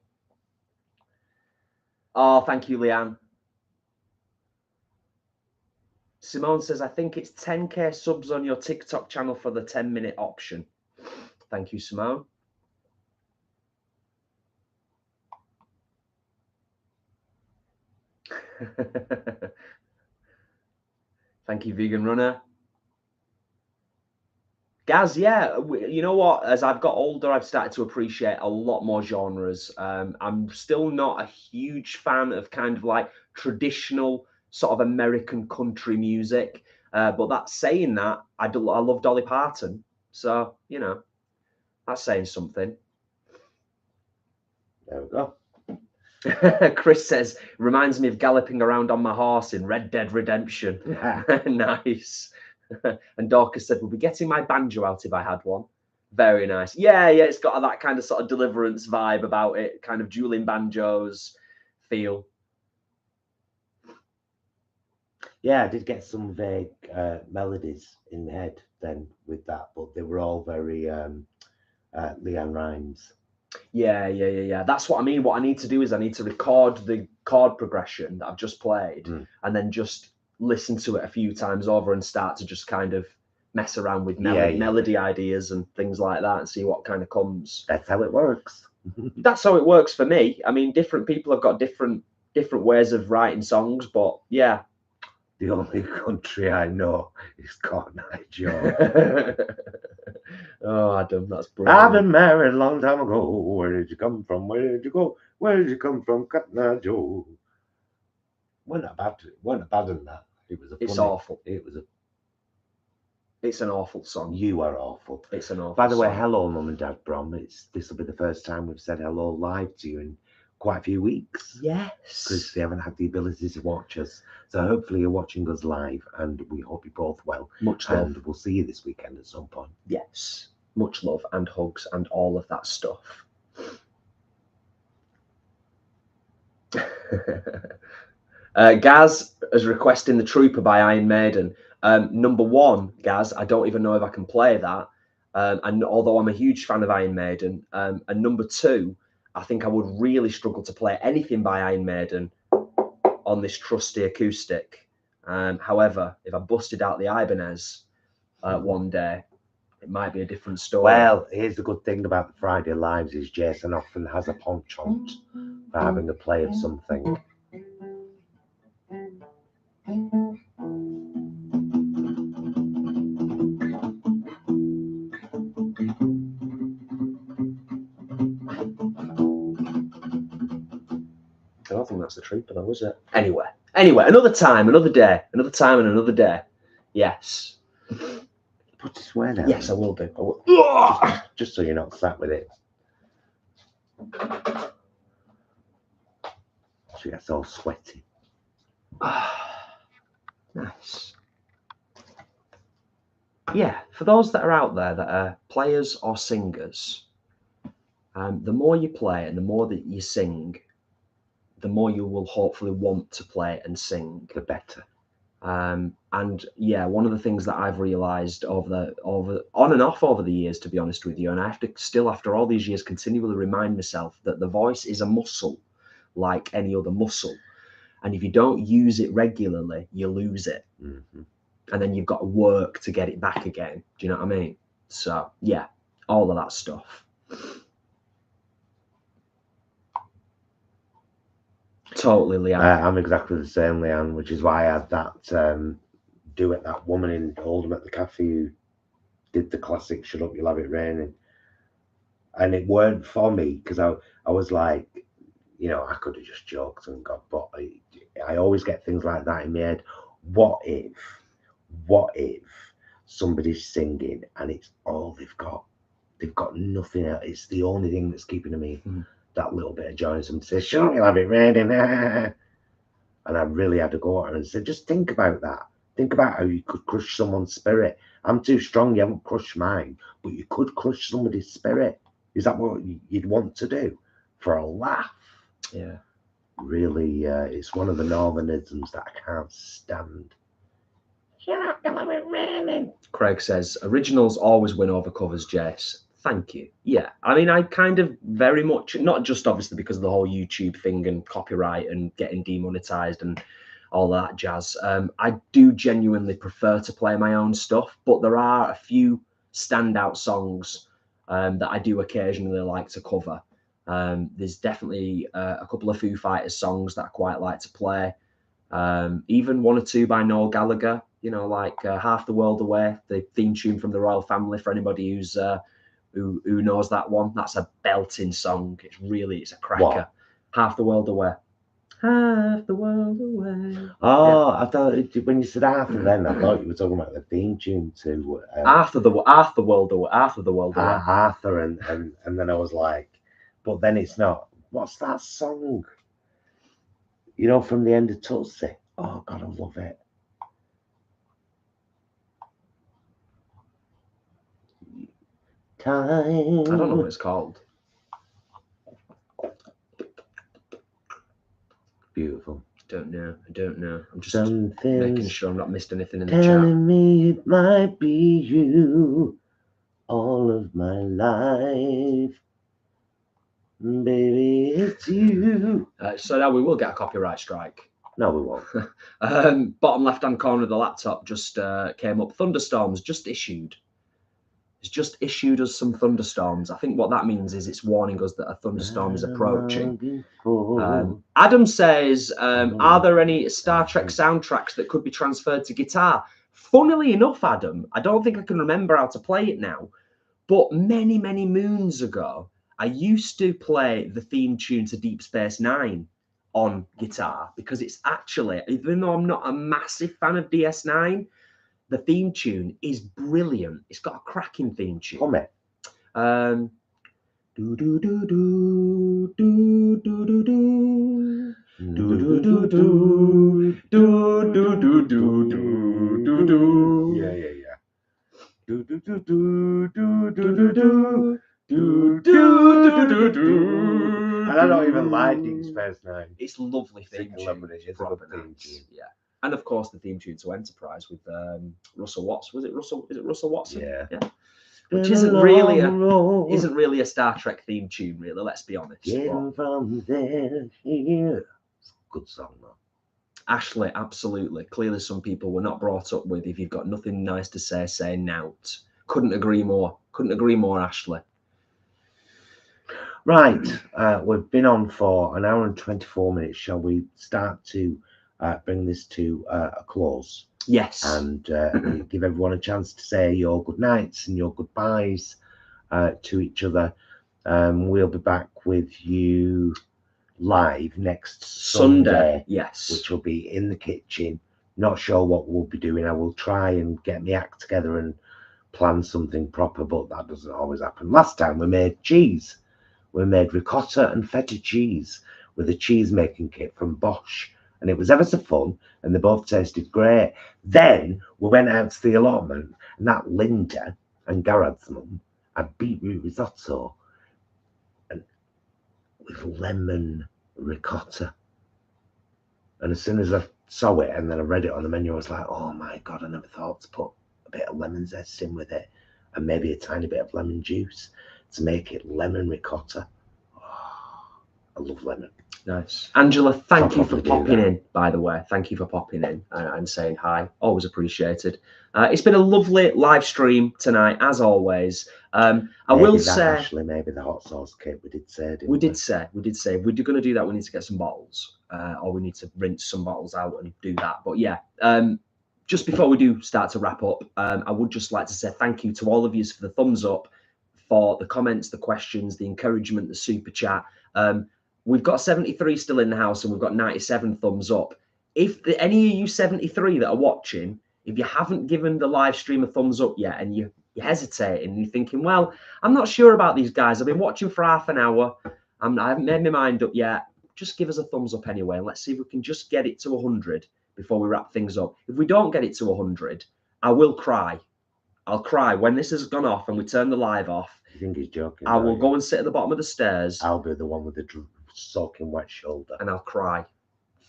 Oh, thank you, Leanne. Simone says, I think it's 10k subs on your TikTok channel for the 10-minute option. Thank you, Simone. Thank you, Vegan Runner. Gaz, yeah, you know what? As I've got older, I've started to appreciate a lot more genres. I'm still not a huge fan of kind of like traditional sort of American country music. But that's saying that, I love Dolly Parton. So, you know, that's saying something. There we go. Chris says, reminds me of galloping around on my horse in Red Dead Redemption. Nice. And Dorcas said, we'll be getting my banjo out if I had one. Very nice. Yeah, it's got that kind of sort of Deliverance vibe about it, kind of dueling banjos feel. Yeah, I did get some vague melodies in the head then with that, but they were all very Leanne Rimes. Yeah. That's what I mean. What I need to do is I need to record the chord progression that I've just played and then just listen to it a few times over and start to just kind of mess around with melody ideas and things like that and see what kind of comes. That's how it works. That's how it works for me. I mean, different people have got different ways of writing songs, but yeah. The only country I know is Cotton Eye Joe. Oh, Adam, that's brilliant. I've been married a long time ago. Where did you come from? Where did you go? Where did you come from, Cotton Eye Joe? Wasn't bad than that. It was It's awful. It's an awful song. You are awful. It's an awful By the way, song. hello, Mum and Dad Brom. This will be the first time we've said hello live to you in quite a few weeks. Yes. Because they haven't had the ability to watch us. So hopefully you're watching us live and we hope you're both well. Much love. And we'll see you this weekend at some point. Yes. Much love and hugs and all of that stuff. Gaz is requesting the Trooper by Iron Maiden. Number one, Gaz, I don't even know if I can play that. And although I'm a huge fan of Iron Maiden. And number two, I think I would really struggle to play anything by Iron Maiden on this trusty acoustic. However, if I busted out the Ibanez one day, it might be a different story. Well, here's the good thing about the Friday Lives is Jason often has a penchant for having a play of something. I don't think that's the Trooper though, is it? Anyway, another time, another day, another time and another day. Yes. Put your swear down. Yes, I will do. I will. Just so you're not sat with it. She gets all sweaty. Nice. Yeah, for those that are out there that are players or singers, the more you play and the more that you sing, the more you will hopefully want to play and sing. The better. And yeah, one of the things that I've realized on and off over the years, to be honest with you, and I have to still, after all these years, continually remind myself that the voice is a muscle like any other muscle. And if you don't use it regularly, you lose it. Mm-hmm. And then you've got to work to get it back again. Do you know what I mean? So yeah, all of that stuff. Totally, Leanne. I'm exactly the same, Leanne, which is why I had that duet, that woman in Oldham at the cafe who did the classic "Shut Up, You'll Have It Raining," and it weren't for me because I was like, you know, I could have just joked and got, but I always get things like that in my head. What if somebody's singing and it's all they've got? They've got nothing else. It's the only thing that's keeping them in that little bit of joy. And somebody says, "Sure, you'll have it raining." And I really had to go at her and say, just think about that. Think about how you could crush someone's spirit. I'm too strong, you haven't crushed mine, but you could crush somebody's spirit. Is that what you'd want to do? For a laugh? Yeah. Really, it's one of the Northernisms that I can't stand. Craig says, originals always win over covers, Jace. Thank you. Yeah, I mean, I kind of very much, not just obviously because of the whole YouTube thing and copyright and getting demonetized and all that jazz. I do genuinely prefer to play my own stuff, but there are a few standout songs that I do occasionally like to cover. There's definitely a couple of Foo Fighters songs that I quite like to play. Even one or two by Noel Gallagher, you know, like Half the World Away, the theme tune from the Royal Family, for anybody who knows that one. That's a belting song. It's a cracker. What? Half the World Away. Half the world away. Oh, yeah. I thought when you said Arthur, then I thought you were talking about the theme tune to Arthur the World Away. Arthur the World Away. Arthur, and then I was like, but then it's not. What's that song? You know, from the end of Tootsie. Oh God, I love it. Time. I don't know what it's called. Beautiful. I don't know. I'm just making sure I'm not missed anything in the chat. Telling me it might be you all of my life. Baby, it's you. So now we will get a copyright strike. No, we won't. Bottom left-hand corner of the laptop just came up. Thunderstorms just issued. It's just issued us some thunderstorms. I think what that means is it's warning us that a thunderstorm is approaching. Adam says, are there any Star Trek soundtracks that could be transferred to guitar? Funnily enough, Adam, I don't think I can remember how to play it now, but many, many moons ago, I used to play the theme tune to Deep Space Nine on guitar because it's actually, even though I'm not a massive fan of DS9, the theme tune is brilliant. It's got a cracking theme tune. Hum it. Do do do do do do do do. Do do do do do do do do do. Yeah. Do do do do do do do do do do. And I don't even like Deep Space Nine. It's lovely theme tune. It's proper nice. Yeah. And of course the theme tune to Enterprise with Russell Watts. Is it Russell Watson? Yeah. Which isn't really a Star Trek theme tune, really. Let's be honest. Getting from there here. Good song though. Ashley, absolutely. Clearly, some people were not brought up with "if you've got nothing nice to say nout." Couldn't agree more. Ashley. Right, we've been on for an hour and 24 minutes. Shall we start to bring this to a close? Yes. And give everyone a chance to say your good nights and your goodbyes to each other. We'll be back with you live next Sunday. Yes. Which will be in the kitchen. Not sure what we'll be doing. I will try and get my act together and plan something proper, but that doesn't always happen. Last time we made cheese. We made ricotta and feta cheese with a cheese making kit from Bosch. And it was ever so fun, and they both tasted great. Then we went out to the allotment, and that Linda and Garrett's mum had beetroot risotto and with lemon ricotta. And as soon as I saw it and then I read it on the menu, I was like, oh my God, I never thought to put a bit of lemon zest in with it and maybe a tiny bit of lemon juice to make it lemon ricotta. Oh, I love lemon. Nice. Angela, thank you for probably do popping that. in, by the way. Thank you for popping in and saying hi. Always appreciated. It's been a lovely live stream tonight, as always. I will say, Ashley, maybe the hot sauce kit. We did say, didn't we? we did say, if we're going to do that, we need to get some bottles, or we need to rinse some bottles out and do that. But yeah, just before we do start to wrap up, I would just like to say thank you to all of you for the thumbs up, for the comments, the questions, the encouragement, the super chat. We've got 73 still in the house, and we've got 97 thumbs up. If any of you 73 that are watching, if you haven't given the live stream a thumbs up yet, and you're hesitating and you're thinking, well, I'm not sure about these guys, I've been watching for half an hour, I haven't made my mind up yet, just give us a thumbs up anyway, and let's see if we can just get it to 100 before we wrap things up. If we don't get it to 100, I will cry. I'll cry when this has gone off and we turn the live off. You think he's joking? I will go and sit at the bottom of the stairs. I'll be the one with the soaking wet shoulder. And I'll cry.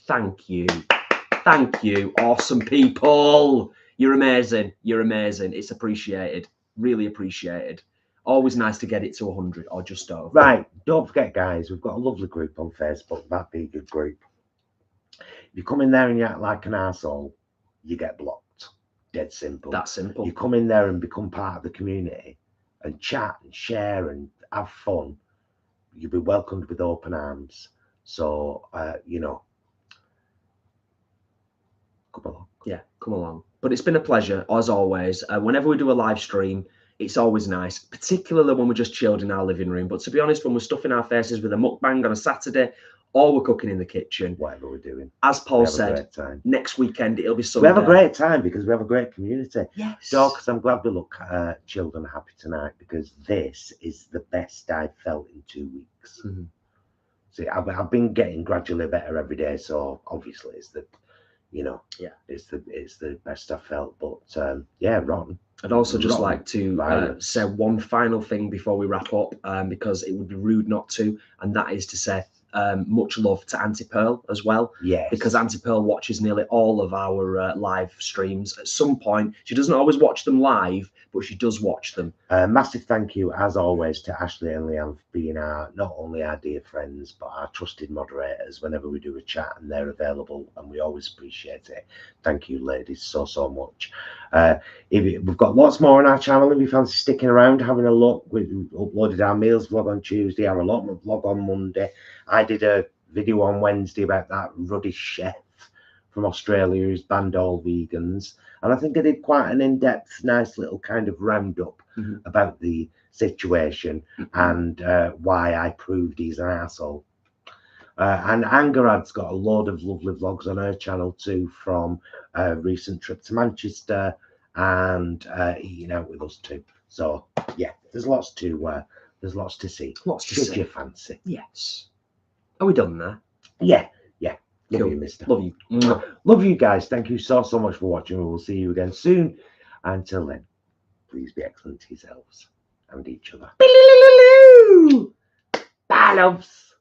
Thank you. Thank you, awesome people. You're amazing. You're amazing. It's appreciated. Really appreciated. Always nice to get it to 100 or just over. Right. Don't forget, guys, we've got a lovely group on Facebook, That Be Good Group. If you come in there and you act like an arsehole, you get blocked. Dead simple. That's simple. You come in there and become part of the community and chat and share and have fun, you'll be welcomed with open arms. So, you know, come along. Yeah, come along. But it's been a pleasure, as always. Whenever we do a live stream, it's always nice, particularly when we're just chilled in our living room. But to be honest, when we're stuffing our faces with a mukbang on a Saturday, or we're cooking in the kitchen, whatever we're doing, as Paul said, next weekend it'll be Sunday. We have a great time because we have a great community. Yes. Dorcas, I'm glad we look chilled and happy tonight, because this is the best I've felt in 2 weeks. Mm-hmm. See, I've been getting gradually better every day, so obviously it's the, you know, yeah, it's the best I've felt. But yeah, rotten. I'd also just like to say one final thing before we wrap up, because it would be rude not to, and that is to say much love to Auntie Pearl as well. Yes. Because Auntie Pearl watches nearly all of our live streams. At some point, she doesn't always watch them live, but she does watch them. Massive thank you, as always, to Ashley and Leanne for being not only our dear friends, but our trusted moderators whenever we do a chat, and they're available, and we always appreciate it. Thank you, ladies, so much. We've got lots more on our channel. If you fancy sticking around, having a look, we uploaded our meals vlog on Tuesday, our allotment vlog on Monday. I did a video on Wednesday about that ruddy chef from Australia who's banned all vegans. And I think I did quite an in-depth, nice little kind of roundup about the situation and why I proved he's an arsehole. And Angarad's got a load of lovely vlogs on her channel too, from a recent trip to Manchester and eating out with us too. So yeah, there's lots to see. Lots to Should see. you fancy? Yes. Are we done there? Yeah. Love Cool. you, mister. Love you. Love you guys. Thank you so much for watching. We will see you again soon. Until then, please be excellent to yourselves and each other. Bye, loves.